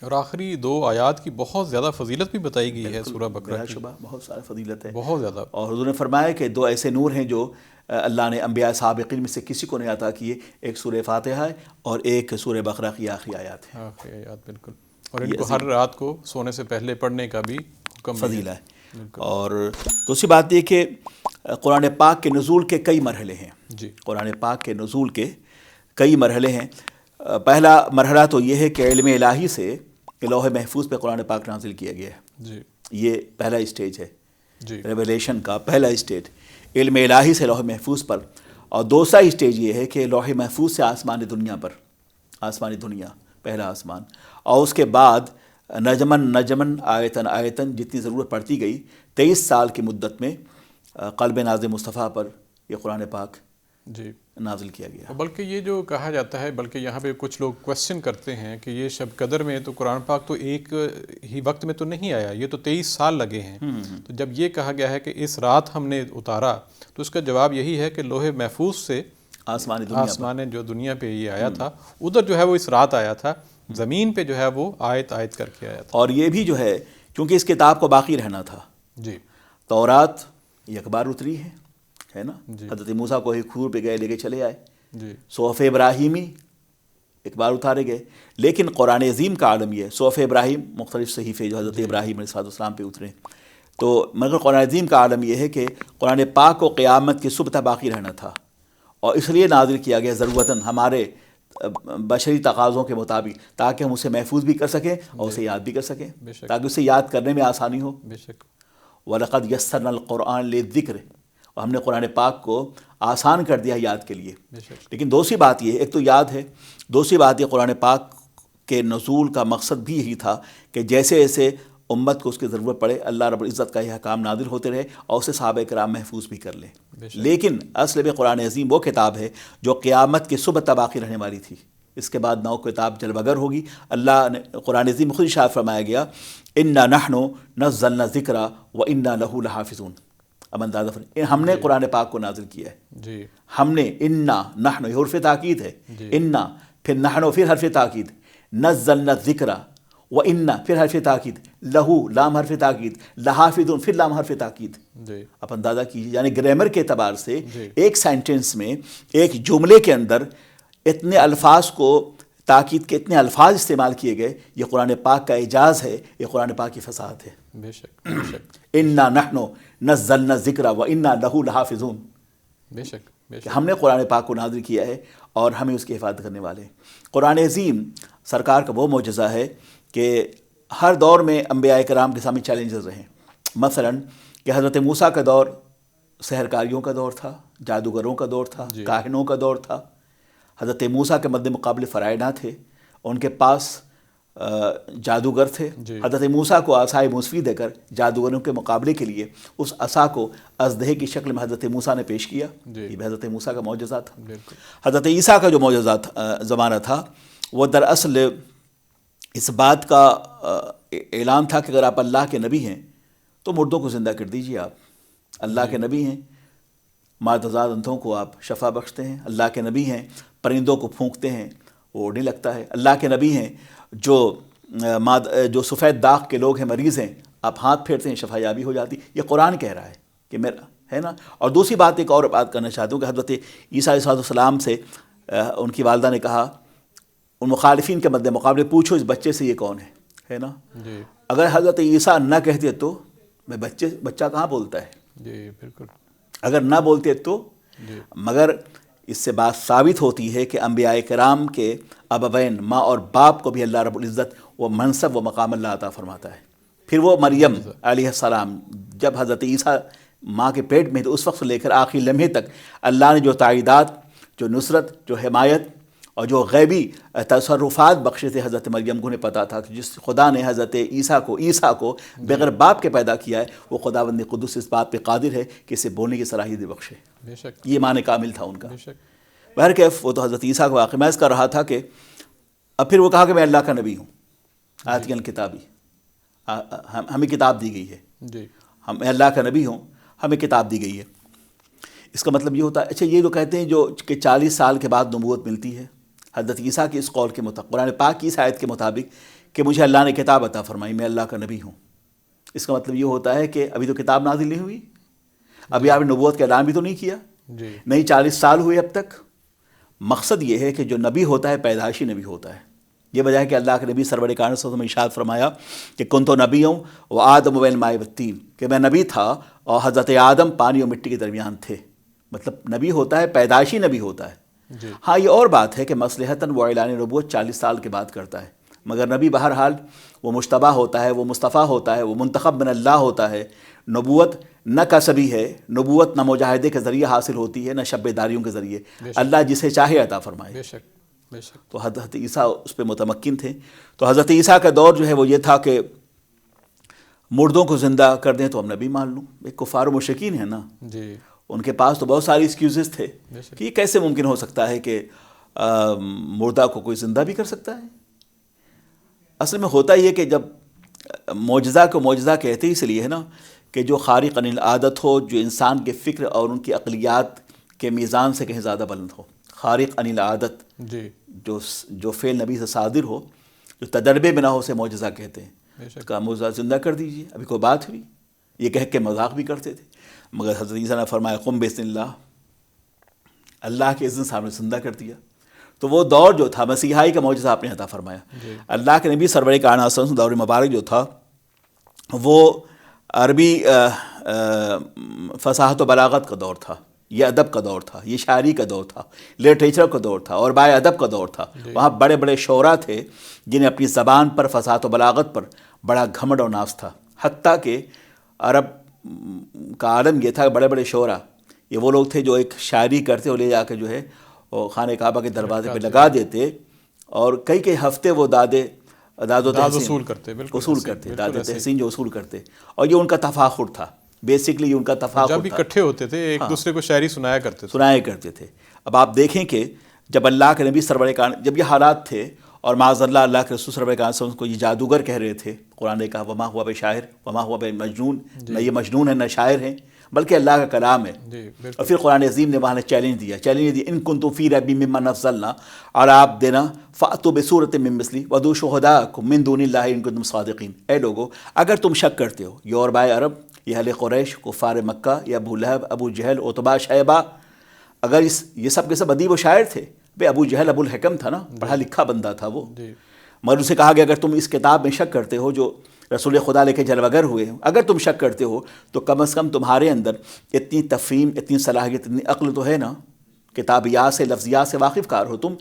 اور آخری 2 آیات کی بہت زیادہ فضیلت بھی بتائی گئی ہے سورہ بقرہ بلا کی، شبہ بہت سارا فضیلت ہے، بہت زیادہ۔ اور حضور نے فرمایا کہ 2 ایسے نور ہیں جو اللہ نے انبیاء سابقین میں سے کسی کو نہیں عطا کیے، ایک سورہ فاتحہ ہے اور ایک سورہ بقرہ کی آخری آیات ہے، آخری آیات، بالکل۔ اور ان کو ہر رات کو سونے سے پہلے پڑھنے کا بھی حکم فضیلہ ہے۔ اور دوسری بات یہ کہ قرآن پاک کے نزول کے کئی مرحلے ہیں، جی، قرآن پاک کے نزول کے کئی مرحلے ہیں۔ پہلا مرحلہ تو یہ ہے کہ علم الہی سے کہ لوح محفوظ پہ قرآن پاک نازل کیا گیا ہے، جی، یہ پہلا اسٹیج ہے، جی، ریویلیشن کا پہلا اسٹیج علم الہی سے لوح محفوظ پر، اور دوسرا اسٹیج یہ ہے کہ لوح محفوظ سے آسمانی دنیا پہلا آسمان، اور اس کے بعد نجمن آیتن جتنی ضرورت پڑتی گئی 23 سال کی مدت میں قلب ناز مصطفیٰ پر یہ قرآن پاک جی نازل کیا گیا۔ بلکہ یہ جو کہا جاتا ہے، بلکہ یہاں پہ کچھ لوگ کویسچن کرتے ہیں کہ یہ شب قدر میں تو قرآن پاک تو ایک ہی وقت میں تو نہیں آیا، یہ تو 23 سال لگے ہیں، تو جب یہ کہا گیا ہے کہ اس رات ہم نے اتارا تو اس کا جواب یہی ہے کہ لوح محفوظ سے آسمان جو دنیا پہ یہ آیا تھا، ادھر جو ہے وہ اس رات آیا تھا، زمین پہ جو ہے وہ آیت کر کے آیا تھا۔ اور یہ بھی جو ہے کیونکہ اس کتاب کو باقی رہنا تھا، جی، تورات یک بار اتری ہے نا، جی، حضرت موسیٰ کو ایک کھور پہ گئے لے کے چلے آئے، جی، صحف ابراہیمی ایک بار اتارے گئے، لیکن قرآن عظیم کا عالم یہ ہے، صحف ابراہیم مختلف صحیفے جو حضرت ابراہیم علیہ السلام پہ اترے، تو مگر قرآن عظیم کا عالم یہ ہے کہ قرآن پاک کو قیامت کی صبح تک باقی رہنا تھا، اور اس لیے نازل کیا گیا ضرورتاً ہمارے بشری تقاضوں کے مطابق، تاکہ ہم اسے محفوظ بھی کر سکیں اور اسے یاد بھی کر سکیں، تاکہ اسے یاد کرنے میں آسانی ہو۔ بے شک، وَلَقَدْ يَسَّرْنَا الْقُرْآنَ لِلذِّكْرِ، اور ہم نے قرآن پاک کو آسان کر دیا یاد کے لیے۔ بے شک، لیکن دوسری بات یہ، ایک تو یاد ہے، دوسری بات یہ قرآن پاک کے نزول کا مقصد بھی یہی تھا کہ جیسے جیسے امت کو اس کی ضرورت پڑے اللہ رب العزت کا یہ احکام نازل ہوتے رہے اور اسے صحابہ کرام محفوظ بھی کر لیں۔ لیکن اصل میں قرآن عظیم وہ کتاب ہے جو قیامت کی صبح تک باقی رہنے والی تھی، اس کے بعد نو کتاب جل بگر ہوگی۔ اللہ نے قرآن عظیم خود ارشاد فرمایا گیا، انا نحن نزلنا الذکر وانا لہ لحافظون، اب اندازہ فرمائیں، ہم نے قرآن پاک کو نازل کیا ہے، جی، ہم نے، انا نحن، یہ حرف تاکید ہے، انا پھر نحن پھر حرف تاکید، نزلنا الذکر وانا پھر حرف تاکید، لہو لام حرف تاکید، لحافظون پھر لام حرف تاکید۔ جی، آپ اندازہ کیجیے، یعنی گرامر کے اعتبار سے ایک سینٹنس میں، ایک جملے کے اندر اتنے الفاظ کو، تاکید کے اتنے الفاظ استعمال کیے گئے، یہ قرآن پاک کا اعجاز ہے، یہ قرآن پاک کی فصاحت ہے۔ بے شک، بے شک، انا نحن نزلنا الذکر وانا لہ لحافظون، بے شک، بے کہ شک، ہم نے قرآن پاک کو نازل کیا ہے اور ہمیں اس کی حفاظت کرنے والے ہیں۔ قرآن عظیم سرکار کا وہ معجزہ ہے کہ ہر دور میں انبیاء کرام کے سامنے چیلنجز رہے، مثلا کہ حضرت موسیٰ کا دور سحرکاریوں کا دور تھا، جادوگروں کا دور تھا، کاہنوں کا دور تھا۔ حضرت موسیٰ کے مد مقابلے فرعونہ تھے، ان کے پاس جادوگر تھے۔ حضرت موسیٰ کو عصائے موسوی دے کر جادوگروں کے مقابلے کے لیے اس عصا کو اژدہے کی شکل میں حضرت موسیٰ نے پیش کیا، یہ بھی حضرت موسیٰ کا معجزہ تھا۔ حضرت عیسیٰ کا جو معجزہ زمانہ تھا وہ دراصل اس بات کا اعلان تھا کہ اگر آپ اللہ کے نبی ہیں تو مردوں کو زندہ کر دیجیے، آپ اللہ کے نبی ہیں، مادرزاد اندھوں کو آپ شفا بخشتے ہیں، اللہ کے نبی ہیں، پرندوں کو پھونکتے ہیں وہ اڑنے لگتا ہے، اللہ کے نبی ہیں، جو سفید داغ کے لوگ ہیں، مریض ہیں، آپ ہاتھ پھیرتے ہیں شفا یابی ہو جاتی۔ یہ قرآن کہہ رہا ہے کہ میرا ہے نا۔ اور دوسری بات، ایک اور بات کرنا چاہتا ہوں کہ حضرت عیسیٰ علیہ السلام سے ان کی والدہ نے کہا، ان مخالفین کے مد مقابلے، پوچھو اس بچے سے یہ کون ہے نا۔ اگر حضرت عیسیٰ نہ کہتے تو میں بچہ کہاں بولتا ہے، جی بالکل، اگر نہ بولتے تو، مگر اس سے بات ثابت ہوتی ہے کہ انبیاء کرام کے ابوین، ماں اور باپ کو بھی اللہ رب العزت وہ منصب و مقام اللہ عطا فرماتا ہے۔ پھر وہ مریم علیہ السلام جب حضرت عیسیٰ ماں کے پیٹ میں تو اس وقت سے لے کر آخری لمحے تک اللہ نے جو تائیدات، جو نصرت، جو حمایت اور جو غیبی تصرفات بخشے تھے حضرت مریم کو، انہیں پتہ تھا کہ جس خدا نے حضرت عیسیٰ کو بغیر باپ کے پیدا کیا ہے، وہ خداوند قدوس اس بات پہ قادر ہے کہ اسے بولنے کی صلاحیت بخشے۔ بے شک، یہ ایمان کامل تھا ان کا۔ بے شک، بہرکیف وہ تو حضرت عیسیٰ کو واقع محض کر رہا تھا کہ اب پھر وہ کہا کہ میں اللہ کا نبی ہوں، آتین کتابی، ہمیں کتاب دی گئی ہے، جی، میں اللہ کا نبی ہوں، ہمیں کتاب دی گئی ہے۔ اس کا مطلب یہ ہوتا ہے، اچھا یہ جو کہتے ہیں جو کہ 40 سال کے بعد نبوت ملتی ہے، حضرت عیسیٰ کی اس قول کے مطابق، قرآن پاک کی اس آیت کے مطابق کہ مجھے اللہ نے کتاب عطا فرمائی، میں اللہ کا نبی ہوں، اس کا مطلب یہ ہوتا ہے کہ ابھی تو کتاب نازل نہیں ہوئی، ابھی آپ نے نبوت کا اعلان بھی تو نہیں کیا، جی، نہیں 40 سال ہوئے اب تک۔ مقصد یہ ہے کہ جو نبی ہوتا ہے پیدائشی نبی ہوتا ہے، یہ وجہ ہے کہ اللہ کے نبی سرور کائنات صلی اللہ علیہ وسلم نے ارشاد فرمایا کہ کنت نبی ہوں و آدم بین الماء والطین، کہ میں نبی تھا اور حضرت آدم پانی اور مٹی کے درمیان تھے۔ مطلب نبی ہوتا ہے پیدائشی نبی ہوتا ہے۔ جی، ہاں یہ اور بات ہے کہ مصلحتاً وہ اعلان نبوت 40 سال کے بعد کرتا ہے، مگر نبی بہرحال وہ مجتبی ہوتا ہے، وہ مصطفیٰ ہوتا ہے، وہ منتخب من اللہ ہوتا ہے۔ نبوت نہ کسبی ہے، نبوت نہ مجاہدے کے ذریعے حاصل ہوتی ہے، نہ شب داریوں کے ذریعے، اللہ جسے چاہے عطا فرمائے۔ بے شک، بے شک، تو حضرت عیسیٰ اس پہ متمکن تھے۔ تو حضرت عیسیٰ کا دور جو ہے وہ یہ تھا کہ مردوں کو زندہ کر دیں تو ہم نبی مان لوں۔ ایک کفار و مشرکین ہیں نا، جی، ان کے پاس تو بہت ساری ایکسکیوزز تھے کہ یہ کیسے ممکن ہو سکتا ہے کہ مردہ کو کوئی زندہ بھی کر سکتا ہے۔ اصل میں ہوتا یہ کہ جب معجزہ کو معجزہ کہتے ہی اس لیے ہے نا کہ جو خارق عن العادت ہو، جو انسان کے فکر اور ان کی عقلیات کے میزان سے کہیں زیادہ بلند ہو، خارق عن العادت، جی، جو فعل نبی سے صادر ہو، جو تجربے میں نہ ہو، اسے معجزہ کہتے ہیں۔ بے شک، کا معجزہ زندہ کر دیجیے، ابھی کوئی بات ہوئی، یہ کہہ کے مذاق بھی کرتے تھے، مگر حضرت عیسیٰ نے فرمایا قم باذن اللہ، اللہ کے اذن سے ہم نے زندہ کر دیا۔ تو وہ دور جو تھا مسیحائی کا معجزہ آپ نے عطا فرمایا۔ اللہ کے نبی سرور کائنات صلی اللہ علیہ وسلم دور مبارک جو تھا وہ عربی فصاحت و بلاغت کا دور تھا، یہ ادب کا دور تھا، یہ شاعری کا دور تھا، لٹریچر کا دور تھا اور بائے ادب کا دور تھا۔ وہاں بڑے بڑے شعراء تھے جنہیں اپنی زبان پر فصاحت و بلاغت پر بڑا گھمنڈ اور ناز تھا، حتیٰ کہ عرب کا عالم یہ تھا کہ بڑے بڑے شعراء یہ وہ لوگ تھے جو ایک شاعری کرتے اور لے جا کے جو ہے وہ خانہ کعبہ کے دروازے پہ لگا دیتے اور کئی ہفتے وہ داد و تحسین وصول کرتے، بالکل وصول کرتے، داد و تحسین جو وصول کرتے، اور یہ ان کا تفاخر تھا، بیسکلی یہ ان کا تفاخر جب تھا، اکٹھے ہوتے تھے ایک دوسرے کو شاعری سنایا کرتے تھے۔ سنایا کرتے تھے۔ اب آپ دیکھیں کہ جب اللہ کے نبی سرور کائنات جب یہ حالات تھے اور معاذ اللہ اللہ کے رسول سرور کائنات کو یہ جادوگر کہہ رہے تھے، قرآن نے کہا وما ہوا بشاعر وما ہوا بمجنون، نہ یہ مجنون ہے نہ شاعر ہیں بلکہ اللہ کا کلام ہے۔ جی، بالکل، اور پھر قرآن عظیم نے وہاں چیلنج دیا ان کنتم فی ریب مما نزلنا، اور آپ دینا فأتوا بسورۃ من مثلہ ودعوا شہداءکم من دون اللہ ان کنتم صادقین۔ اے لوگو اگر تم شک کرتے ہو، یہ عربائے عرب، یہ اہل قریش، کفار مکہ، یہ ابو لہب، ابو جہل، عتبہ، شیبہ، اگر یہ سب کے سب ادیب و شاعر تھے، بے ابو جہل ابو الحکم تھا نا، پڑھا لکھا بندہ تھا وہ، جی، مگر اسے کہا کہ اگر تم اس کتاب میں شک کرتے ہو جو رسول خدا لے کے جلوگر ہوئے، اگر تم شک کرتے ہو تو کم از کم تمہارے اندر اتنی تفہیم، اتنی صلاحیت، اتنی عقل تو ہے نا، کتابیات سے لفظیات سے واقف کار ہو تم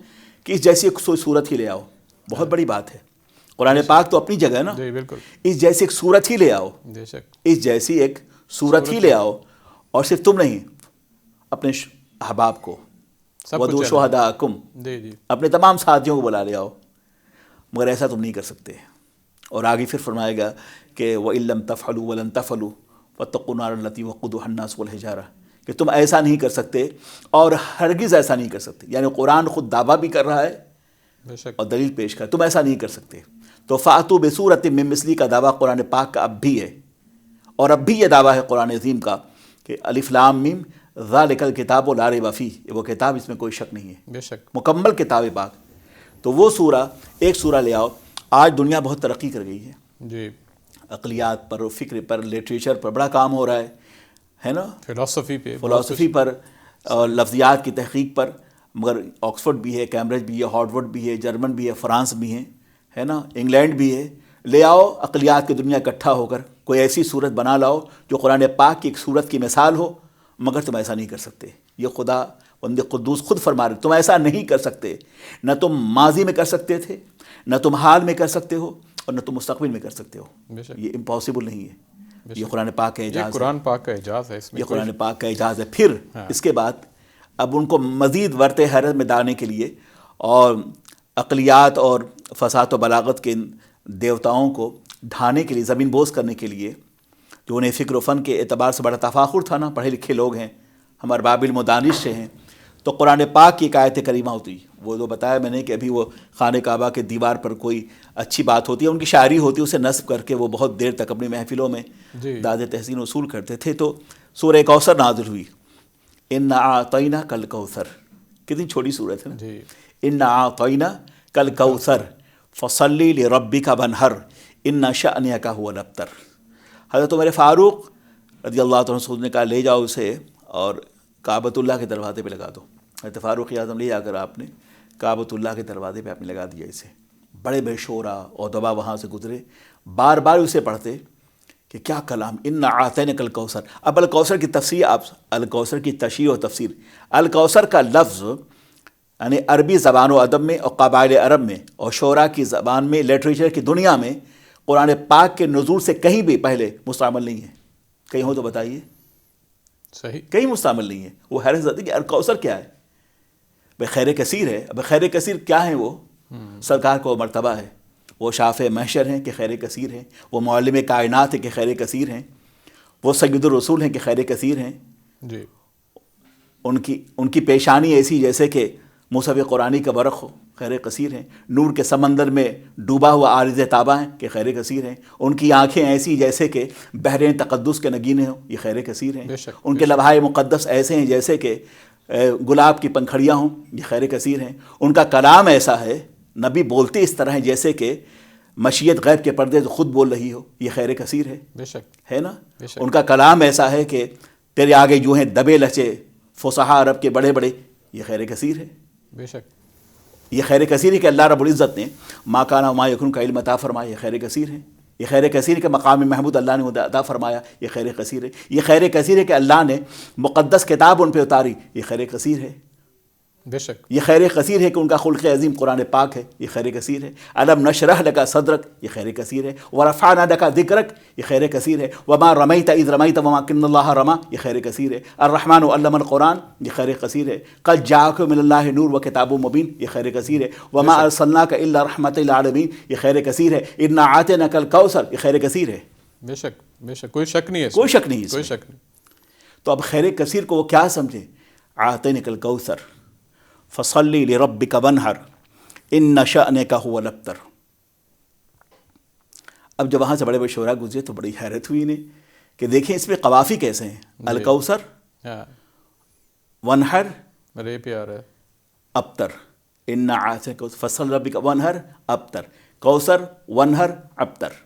کہ اس جیسی ایک صورت ہی لے آؤ۔ بہت بڑی بات ہے، قرآن پاک تو اپنی جگہ ہے نا، جی، بالکل، اس جیسی ایک صورت ہی لے آؤ، بے شک، اس جیسی ایک صورت ہی لے آؤ، اور صرف تم نہیں، اپنے احباب کو، وَدُعُوا شُهَدَاءَكُمْ، جی، جی، اپنے تمام ساتھیوں کو بلا لے آؤ، مگر ایسا تم نہیں کر سکتے۔ اور آگے پھر فرمائے گا کہ وَإِن لَّمْ تَفْعَلُوا وَلَن تَفْعَلُوا فَاتَّقُوا النَّارَ الَّتِي وَقُودُهَا النَّاسُ وَالْحِجَارَةُ، کہ تم ایسا نہیں کر سکتے اور ہرگز ایسا نہیں کر سکتے، یعنی قرآن خود دعویٰ بھی کر رہا ہے بے شک، اور دلیل پیش کر، تم ایسا نہیں کر سکتے۔ تو فَأْتُوا بِسُورَةٍ مِّن مِّثْلِهِ کا دعویٰ قرآن پاک کا اب بھی ہے، اور اب بھی یہ دعویٰ ہے قرآن عظیم کا کہ الف لام میم ذالک الکتاب لا ریب فیہ، وہ کتاب اس میں کوئی شک نہیں ہے، بے شک، مکمل کتاب پاک۔ تو وہ سورہ، ایک سورہ لے آؤ۔ آج دنیا بہت ترقی کر گئی ہے، جی، عقلیات پر، فکر پر، لٹریچر پر بڑا کام ہو رہا ہے نا، فلسفی پہ، فلسفی پر اور لفظیات کی تحقیق پر، مگر آکسفورڈ بھی ہے، کیمبرج بھی ہے، ہارورڈ بھی ہے، جرمن بھی ہے، فرانس بھی ہے نا، انگلینڈ بھی ہے۔ لے آؤ عقلیات کی دنیا اکٹھا ہو کر کوئی ایسی صورت بنا لاؤ جو قرآن پاک کی ایک صورت کی مثال ہو، مگر تم ایسا نہیں کر سکتے۔ یہ خدا بند قدوس خود فرما رہے، تم ایسا نہیں کر سکتے، نہ تم ماضی میں کر سکتے تھے، نہ تم حال میں کر سکتے ہو، اور نہ تم مستقبل میں کر سکتے ہو. بے شک. یہ امپاسبل نہیں ہے. یہ قرآن پاک کا یہ اعجاز ہے. قرآن پاک کا اعجاز ہے. اس میں یہ قرآن پاک کا اعجاز ہے. پھر اس کے بعد اب ان کو مزید ورط حیرت میں ڈالنے کے لیے اور عقلیات اور فساد و بلاغت کے دیوتاؤں کو ڈھانے کے لیے، زمین بوس کرنے کے لیے، جو انہیں فکر و فن کے اعتبار سے بڑا تفاخر تھا نا، پڑھے لکھے لوگ ہیں، ہمارے باب علم و دانش سے ہیں، تو قرآن پاک کی ایک آیت کریمہ ہوتی. وہ جو بتایا میں نے کہ ابھی وہ خانہ کعبہ کے دیوار پر کوئی اچھی بات ہوتی ہے، ان کی شاعری ہوتی ہے، اسے نصب کر کے وہ بہت دیر تک اپنی محفلوں میں داد تحسین وصول کرتے تھے. تو سورہ کوثر نازل ہوئی. انا اعطیناک الکوثر، کتنی چھوٹی سورت ہے نا. انا اعطیناک الکوثر فصلی لربک وانحر ان شأنک هو الابتر. حضرت عمر فاروق رضی اللہ تعالیٰ عنہ نے کہا لے جاؤ اسے اور کعبۃ اللہ کے دروازے پہ لگا دو. حضرت فاروق اعظم لے جا کر آپ نے کعبۃ اللہ کے دروازے پہ آپ نے لگا دیا اسے. بڑے بے شعرا اور ادبا وہاں سے گزرے، بار بار اسے پڑھتے کہ کیا کلام. انا اعطیناک الکوثر. اب الکوثر کی تفسیر، آپ الکوثر کی تشریح و تفسیر، الکوثر کا لفظ یعنی عربی زبان و ادب میں اور قبائل عرب میں اور شعراء کی زبان میں، لٹریچر کی دنیا میں قرآن پاک کے نزول سے کہیں بھی پہلے مستعمل نہیں ہے. کہیں ہو تو بتائیے. صحیح. کہیں مستعمل نہیں ہے. وہ حیرت آتی کہ الکوثر کیا ہے. بھائی خیر کثیر ہے. اب خیر کثیر کیا ہے؟ وہ سرکار کو مرتبہ ہے. وہ شافع محشر ہیں کہ خیر کثیر ہیں. وہ معلم کائنات ہیں کہ خیر کثیر ہیں. وہ سید الرسول ہیں کہ خیر کثیر ہیں. جی. ان کی پیشانی ایسی جیسے کہ مصحف قرآنی کا برق ہو، خیر کثیر ہیں. نور کے سمندر میں ڈوبا ہوا عارض تابہ ہیں کہ خیر کثیر ہیں. ان کی آنکھیں ایسی جیسے کہ بحرین تقدس کے نگینے ہوں، یہ خیر کثیر ہیں. ان کے لوحۂ مقدس ایسے ہیں جیسے کہ گلاب کی پنکھڑیاں ہوں، یہ خیر کثیر ہیں. ان کا کلام ایسا ہے، نبی بولتے اس طرح ہیں جیسے کہ مشیت غیب کے پردے سے خود بول رہی ہو، یہ خیر کثیر ہے. بے شک. ہے نا. ان کا کلام ایسا ہے کہ تیرے آگے جو ہیں دبے لچے فصحاء عرب کے بڑے بڑے، یہ خیر کثیر ہے. بے شک. یہ خیر کثیر ہے کہ اللہ رب العزت نے ما کان و ما یکون کا علم عطا فرمایا، یہ خیر کثیر ہے. یہ خیر کثیر ہے کہ مقام محمود اللہ نے عطا فرمایا، یہ خیر کثیر ہے. یہ خیر کثیر ہے کہ اللہ نے مقدس کتاب ان پہ اتاری، یہ خیر کثیر ہے. بے شک. یہ خیر کثیر ہے کہ ان کا خلق عظیم قرآن پاک ہے، یہ خیر کثیر ہے. الم نشرح لک صدرک، یہ خیر کثیر ہے. ورفعنا لک ذکرک، یہ خیر کثیر ہے. وما رمیت اذ رمیت وما کن اللہ رما، یہ خیر کثیر ہے. الرحمن علم القرآن، یہ خیر کثیر ہے. قد جاءکم من اللہ نور و کتاب مبین، یہ خیر کثیر ہے. وما ارسلناک الا رحمۃ للعالمین، یہ خیر کثیر ہے. انا اعطیناک الکوثر، یہ خیر کثیر ہے. بے شک. بے شک. کوئی شک نہیں ہے. کوئی شک نہیں. کوئی شک نہیں. تو اب خیر کثیر کو وہ کیا سمجھے؟ اعطیناک الکوثر فصلی لربک وانحر ان شأنک هو الابتر. اب جب وہاں سے بڑے بڑے شعراء گزرے تو بڑی حیرت ہوئی انہیں کہ دیکھیں اس میں قوافی کیسے ہیں. الکوثر، وانحر، میرے پیار ہے، ابتر. ان اعطیناک فصلی لربک وانحر ابتر. کوثر، وانحر، ابتر،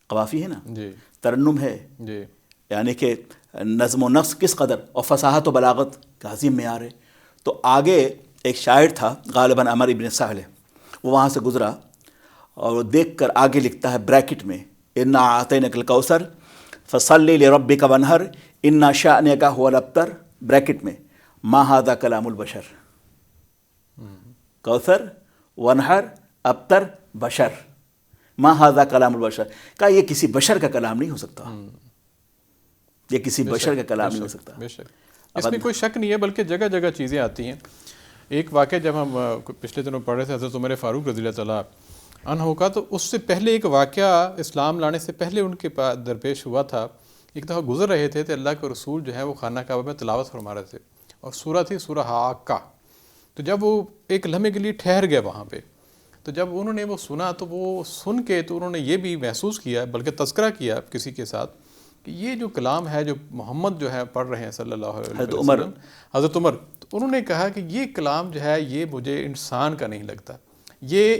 قوافی ہے نا. جی. ترنم ہے. جی. یعنی کہ نظم و نقص کس قدر اور فصاحت و بلاغت کا عظیم معیار ہے. تو آگے ایک شاعر تھا غالباً عمر ابن سہل، وہ وہاں سے گزرا اور وہ دیکھ کر آگے لکھتا ہے بریکٹ میں انا اعطیناک الکوثر فصلی لربک وانحر ان شأنک هو الابتر، بریکٹ میں ما ھذا کلام البشر. کوثر، وانحر، ابتر، بشر. ما ھذا کلام البشر، کہا یہ کسی بشر کا کلام نہیں ہو سکتا. یہ کسی بشر کا کلام نہیں ہو سکتا. بے شک. اس میں کوئی شک نہیں ہے، بلکہ جگہ جگہ چیزیں آتی ہیں. ایک واقعہ جب ہم پچھلے دنوں پڑھ رہے تھے حضرت عمر فاروق رضی اللہ تعالیٰ عنہ کا، تو اس سے پہلے ایک واقعہ اسلام لانے سے پہلے ان کے درپیش ہوا تھا. ایک دفعہ گزر رہے تھے تو اللہ کے رسول جو ہے وہ خانہ کعبہ میں تلاوت فرما رہے تھے اور سورہ تھی سورہ حاقہ. تو جب وہ ایک لمحے کے لیے ٹھہر گئے وہاں پہ، تو جب انہوں نے وہ سنا تو وہ سن کے تو انہوں نے یہ بھی محسوس کیا، بلکہ تذکرہ کیا کسی کے ساتھ، کہ یہ جو کلام ہے جو محمد جو ہے پڑھ رہے ہیں صلی اللہ علیہ وسلم، حضرت عمر، تو انہوں نے کہا کہ یہ کلام جو ہے یہ مجھے انسان کا نہیں لگتا، یہ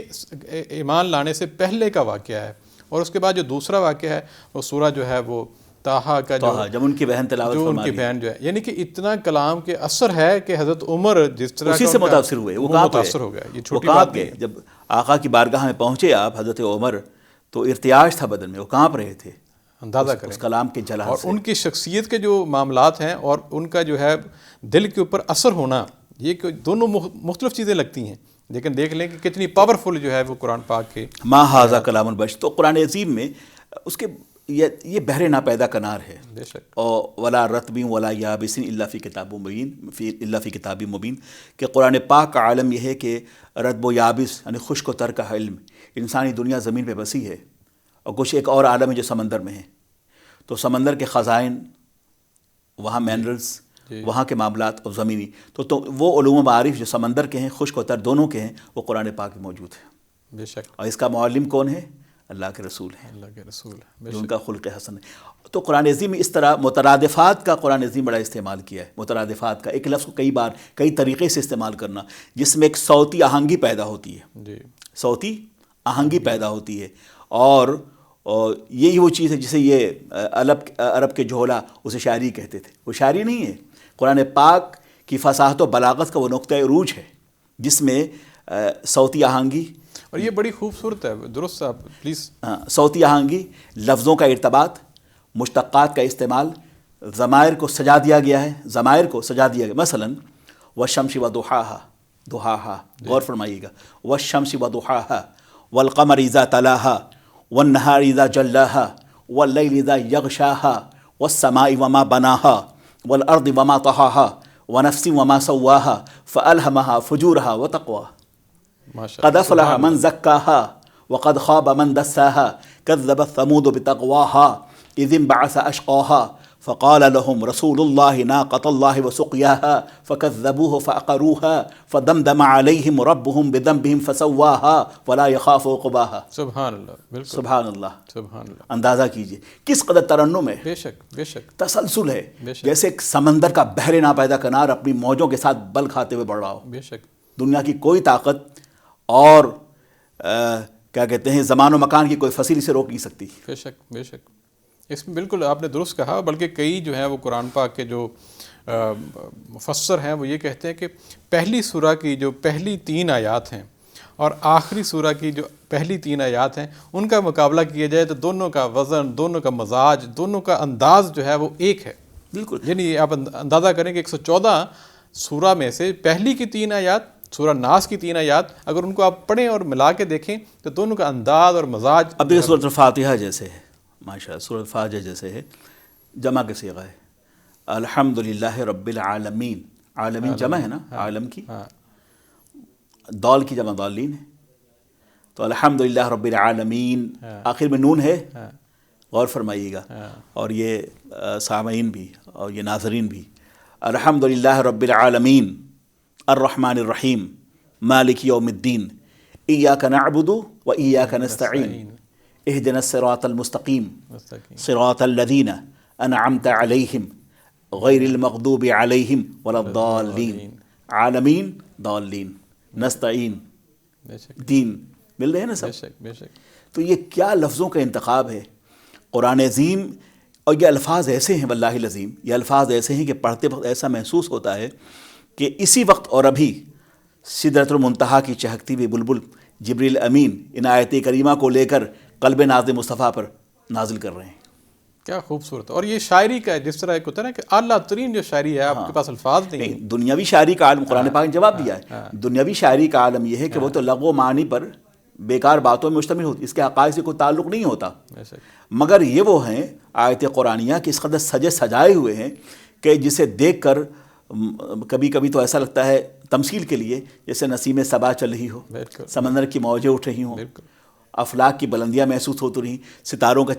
ایمان لانے سے پہلے کا واقعہ ہے. اور اس کے بعد جو دوسرا واقعہ ہے وہ سورہ جو ہے وہ طٰہٰ کا، جو جب ان کی بہن تلاوت جو ان کی بہن جو ہے، یعنی کہ اتنا کلام کے اثر ہے کہ حضرت عمر جس طرح اسی سے متاثر ہوئے. وہ متاثر ہو گیا. یہ چھوٹی بات نہیں ہے. جب آقا کی بارگاہ میں پہنچے آپ حضرت عمر تو ارتعاش تھا بدن میں، وہ کانپ رہے تھے. اندازہ کریں اس کلام کے جلال اور سے. ان کی شخصیت کے جو معاملات ہیں اور ان کا جو ہے دل کے اوپر اثر ہونا، یہ دونوں مختلف چیزیں لگتی ہیں. لیکن دیکھ لیں کہ کتنی پاورفل جو ہے وہ قرآن پاک کے ما ھذا کلام البشر. تو قرآن عظیم میں اس کے یہ بحر ناپیدا کنار ہے. بے شک. اور ولا رطب ولا یابس الا فی کتاب مبین الا فی کتاب مبین کہ قرآن پاک کا عالم یہ ہے کہ رطب و یابس یعنی خشک و تر کا علم. انسانی دنیا زمین پہ بسی ہے اور کچھ ایک اور عالم ہے جو سمندر میں ہے. تو سمندر کے خزائن، وہاں منرلز، وہاں کے معاملات اور زمینی تو وہ علوم و معارف جو سمندر کے ہیں، خشک و تر دونوں کے ہیں، وہ قرآن پاک میں موجود ہے. بے شک. اور اس کا معلم کون ہے؟ اللہ کے رسول ہیں، اللہ کے رسول ہے. جو ان کا خلق حسن ہے. تو قرآن عظیم میں اس طرح مترادفات کا قرآن عظیم بڑا استعمال کیا ہے. مترادفات کا ایک لفظ کو کئی بار کئی طریقے سے استعمال کرنا، جس میں ایک صوتی آہنگی پیدا ہوتی ہے. جی. صوتی آہنگی پیدا ہوتی ہے. اور یہی وہ چیز ہے جسے یہ عرب کے جھولا اسے شاعری کہتے تھے. وہ شاعری نہیں ہے، قرآن پاک کی فصاحت و بلاغت کا وہ نقطۂ عروج ہے جس میں صوتی آہنگی. اور یہ بڑی خوبصورت ہے. درست آپ پلیز. صوتی آہنگی، لفظوں کا ارتباط، مشتقات کا استعمال، ضمائر کو سجا دیا گیا ہے. ضمائر کو سجا دیا گیا. مثلاً والشمس وضحاها ضحاها، غور فرمائیے گا. والشمس وضحاها والقمر اذا تلاها والنهار اذا جلاها واللیل اذا یغشاها والسماء وما بناها والارض وما طحاها ونفس وما سواها فالهمها فجورها وتقواها. قد افلح من زکاها وقد خاب من دساها كذبت ثمود بتقواها اذ انبعث اشقاها فقال لهم رسول الله ناقة الله وسقياها فكذبوه فعقروها فدمدم عليهم ربهم بذنبهم فسواها ولا يخاف عقباها. سبحان اللہ. بالکل سبحان اللہ. سبحان اللہ. اندازہ کیجئے کس قدر ترنم ہے. بے شک. بے شک. تسلسل ہے. بے شک. جیسے ایک سمندر کا بحر ناپیدا کنار اپنی موجوں کے ساتھ بل کھاتے ہوئے بڑھ رہا ہو. بے شک. دنیا کی کوئی طاقت اور کیا کہتے ہیں زمان و مکان کی کوئی فصیل اسے روک نہیں سکتی. بے شک. بے شک. اس میں بالکل آپ نے درست کہا. بلکہ کئی جو ہیں وہ قرآن پاک کے جو مفسر ہیں وہ یہ کہتے ہیں کہ پہلی سورہ کی جو پہلی 3 آیات ہیں اور آخری سورہ کی جو پہلی 3 آیات ہیں ان کا مقابلہ کیا جائے تو دونوں کا وزن، دونوں کا مزاج، دونوں کا انداز جو ہے وہ ایک ہے. بالکل. یعنی آپ اندازہ کریں کہ 114 سورہ میں سے پہلی کی 3 آیات، سورہ ناس کی 3 آیات، اگر ان کو آپ پڑھیں اور ملا کے دیکھیں تو دونوں کا انداز اور مزاج. اب دیکھیں سورۃ الفاتحہ جیسے ہے، ماشاء اللہ سورۃ الفاتحہ جیسے ہے، جمع کے صیغہ ہے. الحمدللہ رب العالمین. عالمین جمع ہے نا، عالم کی. دال کی جمع دالین ہے. تو الحمدللہ رب العالمین آخر میں نون ہے. غور فرمائیے گا. اور یہ سامعین بھی اور یہ ناظرین بھی. الحمدللہ رب العالمین الرحمن الرحیم مالک یوم الدین ایاک نعبد و ایاک نستعین اہدنا الصراط المستقیم صراط الذین انعمت علیہم غیر المغضوب علیہم ولا الضالین. عالمین ضالین، نستعین دین، مل رہے ہیں نا سب. بے شک. تو یہ کیا لفظوں کا انتخاب ہے. قرآن عظیم اور یہ الفاظ ایسے ہیں، واللہ العظیم یہ الفاظ ایسے ہیں کہ پڑھتے وقت ایسا محسوس ہوتا ہے کہ اسی وقت اور ابھی سدرۃ المنتہا کی چہکتی ہوئی بلبل جبریل امین ان آیت کریمہ کو لے کر قلب ناز مصطفیٰ پر نازل کر رہے ہیں. کیا خوبصورت. اور یہ شاعری کا ہے، جس طرح ایک ہوتا ہے نا کہ اعلیٰ ترین جو شاعری ہے، آپ کے پاس الفاظ نہیں ہیں. دنیاوی شاعری کا عالم قرآن پاک نے جواب دیا ہے. دنیاوی شاعری کا عالم یہ ہے کہ وہ تو لغو و معنی پر بیکار باتوں میں مشتمل ہوتی، اس کے حقائق سے کوئی تعلق نہیں ہوتا. مگر یہ وہ ہیں آیت قرآنیہ کہ اس قدر سجے سجائے ہوئے ہیں کہ جسے دیکھ کر کبھی کبھی تو ایسا لگتا ہے تمثیل کے لیے جیسے نسیم صبا چل رہی ہو، سمندر کی موجیں اٹھ رہی ہوں، افلاک کی بلندیاں محسوس ہوتی رہی، ستاروں کا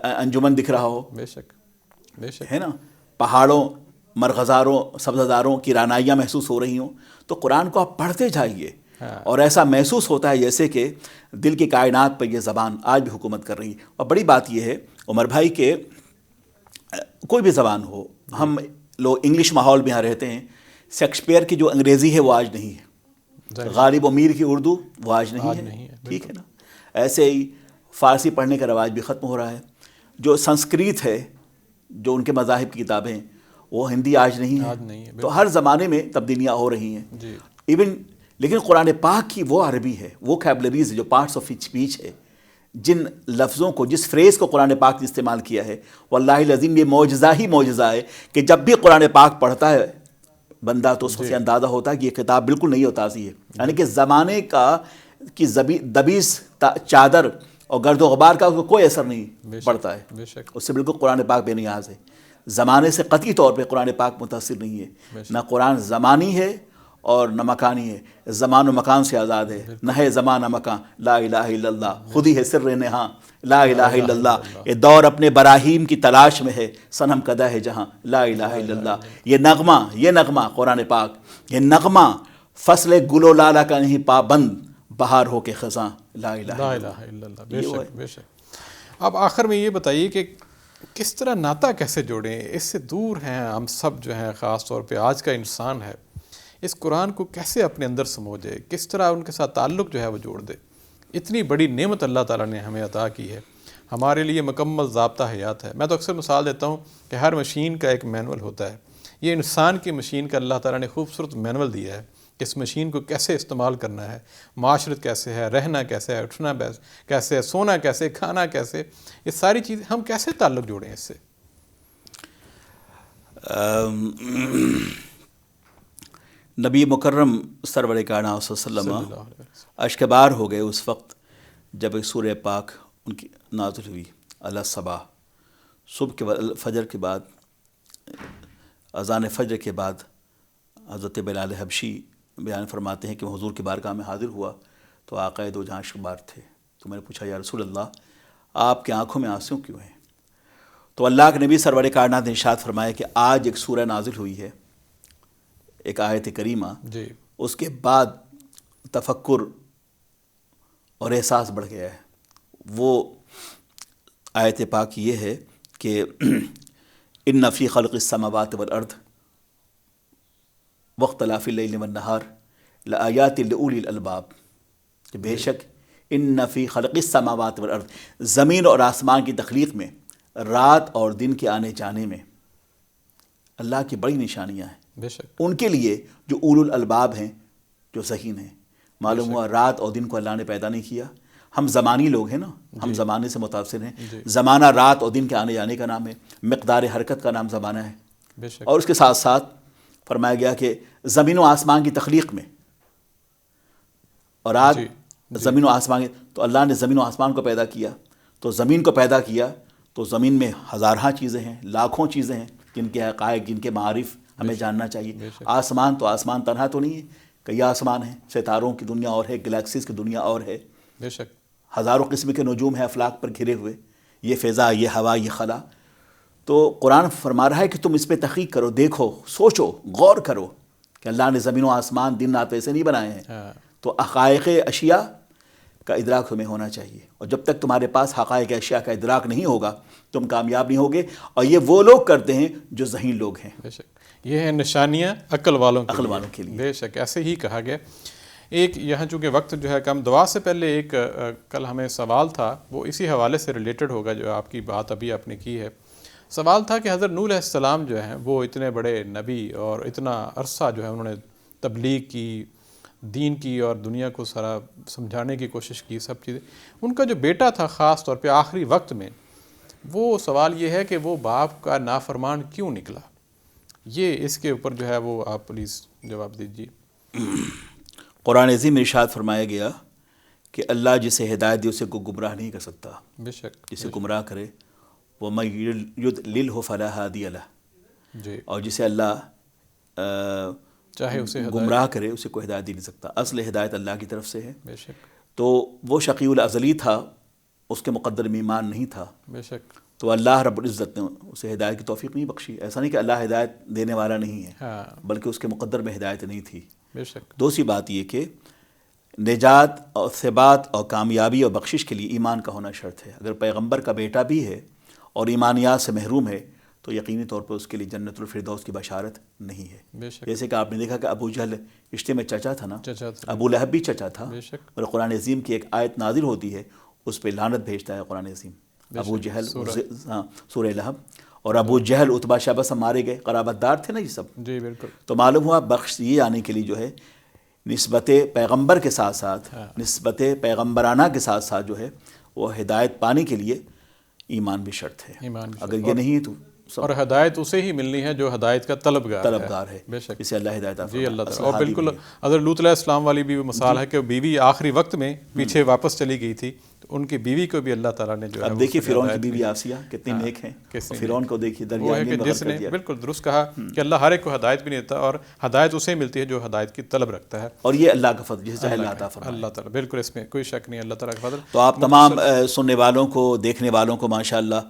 انجمن دکھ رہا ہو. بے شک. بے شک. ہے نا، پہاڑوں، مرغزاروں، سبززاروں کی رانائیاں محسوس ہو رہی ہوں. تو قرآن کو آپ پڑھتے جائیے اور ایسا محسوس ہوتا ہے جیسے کہ دل کی کائنات پر یہ زبان آج بھی حکومت کر رہی ہے. اور بڑی بات یہ ہے عمر بھائی کہ کوئی بھی زبان ہو، ہم لوگ انگلش ماحول میں یہاں رہتے ہیں، شیکسپیئر کی جو انگریزی ہے وہ آج نہیں ہے، غالب و میر کی اردو وہ آج نہیں ہے. ٹھیک ہے نا. ایسے ہی فارسی پڑھنے کا رواج بھی ختم ہو رہا ہے. جو سنسکرت ہے، جو ان کے مذاہب کی کتابیں ہیں، وہ ہندی آج نہیں ہے. تو ہر زمانے میں تبدیلیاں ہو رہی ہیں. ایون لیکن قرآن پاک کی وہ عربی ہے، وہ کیبلریز جو پارٹس آف اسپیچ ہے، جن لفظوں کو، جس فریز کو قرآن پاک نے استعمال کیا ہے، واللہ العظیم یہ معجزہ ہی معجزہ ہے کہ جب بھی قرآن پاک پڑھتا ہے بندہ تو اس کو سے اندازہ ہوتا ہے کہ یہ کتاب بالکل نئی اور تازی ہے. یعنی کہ زمانے کی دبیس چادر اور گرد و غبار کا کوئی اثر نہیں پڑتا ہے. بے شک اس سے بالکل قرآن پاک بے نیاز ہے. زمانے سے قطعی طور پہ قرآن پاک متاثر نہیں ہے. نہ قرآن زمانی ہے اور نہ مکانی ہے. زمان و مکان سے آزاد ہے. نہ ہے زمان نہ مکان. لا الہ الا اللہ خود ہی ہے سر نہاں. لا الہ الا اللہ. یہ دور اپنے براہیم کی تلاش میں ہے. صنم کدہ ہے جہاں. لا الہ الا اللہ. یہ نغمہ قرآن پاک، یہ نغمہ فصل گل و لالا کا نہیں پابند، بہار ہو کے خزاں. لا الہ لا الہ الا اللہ. بے شک بے شک. اب آخر میں یہ بتائیے کہ کس طرح ناطہ کیسے جوڑیں؟ اس سے دور ہیں ہم سب جو ہیں، خاص طور پہ آج کا انسان ہے. اس قرآن کو کیسے اپنے اندر سموجھے، کس طرح ان کے ساتھ تعلق جو ہے وہ جوڑ دے؟ اتنی بڑی نعمت اللہ تعالیٰ نے ہمیں عطا کی ہے، ہمارے لیے مکمل ضابطہ حیات ہے. میں تو اکثر مثال دیتا ہوں کہ ہر مشین کا ایک مینول ہوتا ہے. یہ انسان کی مشین کا اللہ تعالیٰ نے خوبصورت مینول دیا ہے کہ اس مشین کو کیسے استعمال کرنا ہے، معاشرت کیسے ہے، رہنا کیسے ہے، اٹھنا کیسے ہے، سونا کیسے، کھانا کیسے، یہ ساری چیزیں ہم کیسے تعلق جوڑیں اس سے؟ نبی مکرم سرور کائنات صلی اللہ علیہ وسلم اشکبار ہو گئے اس وقت جب ایک سورہ پاک ان کی نازل ہوئی. علی الصباح، صبح کے فجر کے بعد، اذان فجر کے بعد حضرت بلال حبشی بیان فرماتے ہیں کہ حضور کی بارگاہ میں حاضر ہوا تو آقا دو جہاں اشکبار تھے. تو میں نے پوچھا یا رسول اللہ آپ کی آنکھوں میں آنسو کیوں ہیں؟ تو اللہ کے نبی سرور کائنات نے ارشاد فرمایا کہ آج ایک سورہ نازل ہوئی ہے، ایک آیت کریمہ، جی، اس کے بعد تفکر اور احساس بڑھ گیا ہے. وہ آیت پاک یہ ہے کہ ان فی خلق السماوات والارض واختلاف اللیل والنہار لآیات لأولی الالباب، کہ بے شک ان فی خلق السماوات والارض، زمین اور آسمان کی تخلیق میں، رات اور دن کے آنے جانے میں اللہ کی بڑی نشانیاں ہیں. بے شک ان کے لیے جو اولو الالباب ہیں، جو ذہین ہیں. معلوم ہوا رات اور دن کو اللہ نے پیدا نہیں کیا. ہم زمانی لوگ ہیں نا، ہم زمانے سے متاثر ہیں. زمانہ رات اور دن کے آنے جانے کا نام ہے، مقدار حرکت کا نام زمانہ ہے. بے شک. اور اس کے ساتھ ساتھ فرمایا گیا کہ زمین و آسمان کی تخلیق میں، اور رات زمین و آسمان، تو اللہ نے زمین و آسمان کو پیدا کیا. تو زمین کو پیدا کیا تو زمین میں ہزارہا چیزیں ہیں، لاکھوں چیزیں ہیں جن کے حقائق، جن کے معارف ہمیں جاننا چاہیے. آسمان تو آسمان تنہا تو نہیں ہے، کئی آسمان ہیں، ستاروں کی دنیا اور ہے، گلیکسیز کی دنیا اور ہے. بے شک. ہزاروں قسم کے نجوم ہیں افلاک پر گھرے ہوئے، یہ فضا، یہ ہوا، یہ خلا. تو قرآن فرما رہا ہے کہ تم اس پہ تحقیق کرو، دیکھو، سوچو، غور کرو کہ اللہ نے زمین و آسمان دن رات ایسے نہیں بنائے ہیں. تو حقائق اشیاء کا ادراک تمہیں ہونا چاہیے، اور جب تک تمہارے پاس حقائق اشیاء کا ادراک نہیں ہوگا تم کامیاب نہیں ہوگے. اور یہ وہ لوگ کرتے ہیں جو ذہین لوگ ہیں. بے شک. یہ ہیں نشانیاں عقل والوں کے لیے. بے شک ایسے ہی کہا گیا. ایک یہاں چونکہ وقت جو ہے کم، دعا سے پہلے ایک کل ہمیں سوال تھا، وہ اسی حوالے سے ریلیٹڈ ہوگا جو آپ کی بات ابھی آپ نے کی ہے. سوال تھا کہ حضرت نوح علیہ السلام جو ہیں وہ اتنے بڑے نبی اور اتنا عرصہ جو ہے انہوں نے تبلیغ کی، دین کی، اور دنیا کو سارا سمجھانے کی کوشش کی، سب چیزیں. ان کا جو بیٹا تھا خاص طور پہ آخری وقت میں، وہ سوال یہ ہے کہ وہ باپ کا نافرمان کیوں نکلا؟ یہ اس کے اوپر جو ہے وہ آپ پلیز جواب دیجیے. قرآن عظیم میں ارشاد فرمایا گیا کہ اللہ جسے ہدایت دی اسے کو گمراہ نہیں کر سکتا. بے شک. جسے گمراہ کرے وَمَن يُضْلِلْهُ فَلَا هَادِيَ لَهُ، جی، اور جسے اللہ چاہے اسے گمراہ کرے اسے کوئی ہدایت دے نہیں سکتا. اصل ہدایت اللہ کی طرف سے ہے. بے شک. تو وہ شقی الازلی تھا، اس کے مقدر میں ایمان نہیں تھا. بے شک. تو اللہ رب العزت نے اسے ہدایت کی توفیق نہیں بخشی. ایسا نہیں کہ اللہ ہدایت دینے والا نہیں ہے، بلکہ اس کے مقدر میں ہدایت نہیں تھی. بے شک. دوسری بات یہ کہ نجات اور ثبات اور کامیابی اور بخشش کے لیے ایمان کا ہونا شرط ہے. اگر پیغمبر کا بیٹا بھی ہے اور ایمانیات سے محروم ہے تو یقینی طور پر اس کے لیے جنت الفردوس کی بشارت نہیں ہے. بے شک. جیسے کہ آپ نے دیکھا کہ ابو جہل رشتے میں چچا تھا نا، چچا تھا. ابو لہب بھی چچا تھا. بے شک. اور قرآن عظیم کی ایک آیت نازل ہوتی ہے، اس پہ لعنت بھیجتا ہے قرآن عظیم. ابو جہل، سورہ لہب، اور ابو جہل، عتبہ شیبہ سب مارے گئے، قرابت دار تھے نا یہ سب. جی بالکل. تو معلوم ہوا بخش یہ آنے کے لیے جو ہے نسبت پیغمبر کے ساتھ ساتھ، نسبت پیغمبرانہ کے ساتھ ساتھ جو ہے وہ ہدایت پانے کے لیے ایمان بھی شرط ہے. اگر یہ نہیں ہے تو اور ہدایت اسے ہی ملنی ہے جو ہدایت کا طلبگار ہے، بے شک اسے اللہ ہدایت عطا فرمائے۔ جی اللہ تعالیٰ۔ اور بالکل حضرت لوط علیہ السلام والی بھی مثال ہے کہ بیوی آخری وقت میں پیچھے واپس چلی گئی تھی، تو ان کی بیوی کو بھی اللہ تعالیٰ نے جو ہے اب دیکھیے فرعون کی بیوی آسیہ کتنی نیک ہیں، فرعون کو دیکھیے دریا وہ ہے کہ جس نے بالکل درست کہا کہ اللہ ہر ایک کو ہدایت بھی نہیں دیتا، اور ہدایت اسے ملتی ہے جو ہدایت کی طلب رکھتا ہے، اور یہ اللہ کا فضل جسے چاہے اللہ عطا فرمائے۔ اللہ تعالیٰ بالکل اس میں کوئی شک نہیں، اللہ تعالیٰ کا فضل۔ تو آپ تمام سننے والوں کو، دیکھنے والوں کو ماشاءاللہ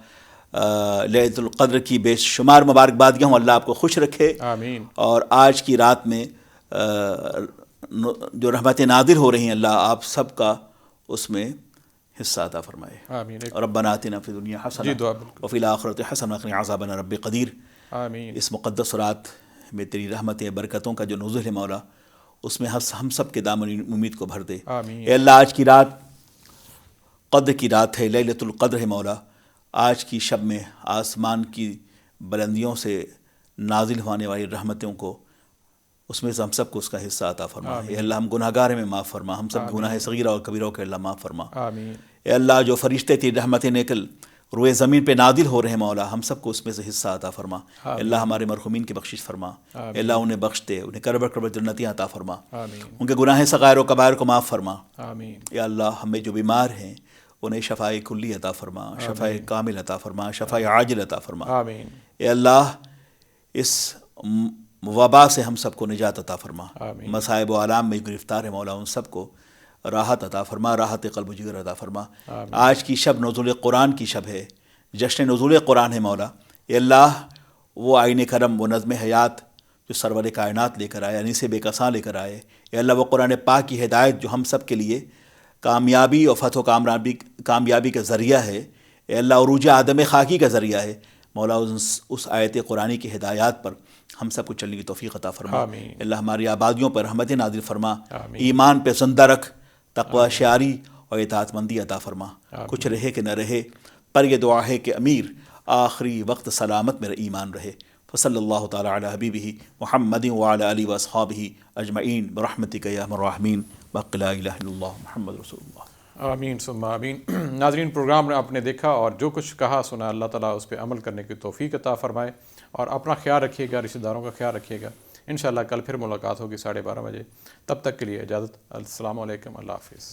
لیلۃ القدر کی بے شمار مبارکبادیاں ہوں، اللہ آپ کو خوش رکھے، آمین۔ اور آج کی رات میں جو رحمتیں نازل ہو رہی ہیں اللہ آپ سب کا اس میں حصہ عطا فرمائے۔ آمین۔ ربنا آتنا فی الدنیا حسنہ دعا بالکل۔ وفی الآخرۃ حسنہ وقنا عذاب النار۔ رب قدیر، آمین۔ اس مقدس رات میں تیری رحمتیں برکتوں کا جو نزول ہے مولا، اس میں ہم سب کے دامن امید کو بھر دے۔ آمین۔ اے اللہ آج کی رات قدر کی رات ہے، لیلۃ القدر ہے مولا، آج کی شب میں آسمان کی بلندیوں سے نازل ہونے والی رحمتوں کو اس میں سے ہم سب کو اس کا حصہ عطا فرما۔ اے اللہ ہم گناہ گار ہیں، معاف فرما، ہم سب گناہ صغیرہ اور کبیرہ کے اللہ معاف فرما۔ آمین۔ اے اللہ جو فرشتے تیری رحمتیں نکل روئے زمین پہ نازل ہو رہے ہیں مولا، ہم سب کو اس میں سے حصہ عطا فرما۔ اے اللہ ہمارے مرحومین کی بخشش فرما، اے اللہ انہیں بخش دے، انہیں کربر کربر جنتیاں عطا فرما، آمین۔ ان کے گناہ صغائر و کبائر کو معاف فرما۔ آمین۔ یا اللہ ہمیں جو بیمار ہیں انہیں شفائے کلی عطا فرما، شفائے کامل عطا فرما، شفائے عاجل عطا فرما۔ آمین۔ اے اللہ اس وبا سے ہم سب کو نجات عطا فرما، آمین۔ مصائب و آلام میں گرفتار ہے مولا ان سب کو راحت عطا فرما، راحت قلب و جگر عطا فرما۔ آج کی شب نزول قرآن کی شب ہے، جشن نزول قرآن ہے مولا۔ اے اللہ وہ آئین کرم، وہ نظم حیات جو سرور کائنات لے کر آئے، انیس بے کساں لے کر آئے، اے اللہ وہ قرآن پاک کی ہدایت جو ہم سب کے لیے کامیابی اور فتح و کامیابی کا ذریعہ ہے، اے اللہ عروج آدم خاکی کا ذریعہ ہے مولا، اس آیت قرآنی کی ہدایات پر ہم سب کو چلنے کی توفیق عطا فرما۔ آمین۔ اللہ ہماری آبادیوں پر رحمت نازل فرما، آمین۔ ایمان پہ زندہ رکھ، تقوی شعاری اور اطاعت مندی عطا فرما، کچھ رہے کہ نہ رہے، پر یہ دعا ہے کہ امیر آخری وقت سلامت میرا ایمان رہے۔ فصلی اللہ تعالی علی حبیبہ محمد وعلی آلہ واصحابہ اجمعین برحمتک یا ارحم الراحمین، باقی لا الہ الا اللہ محمد رسول اللہ۔ آمین ثم آمین۔ ناظرین، پروگرام آپ نے دیکھا اور جو کچھ کہا سنا، اللہ تعالیٰ اس پہ عمل کرنے کی توفیق عطا فرمائے، اور اپنا خیال رکھیے گا، رشتہ داروں کا خیال رکھیے گا۔ انشاءاللہ کل پھر ملاقات ہوگی 12:30 بجے، تب تک کے لیے اجازت، السلام علیکم، اللہ حافظ۔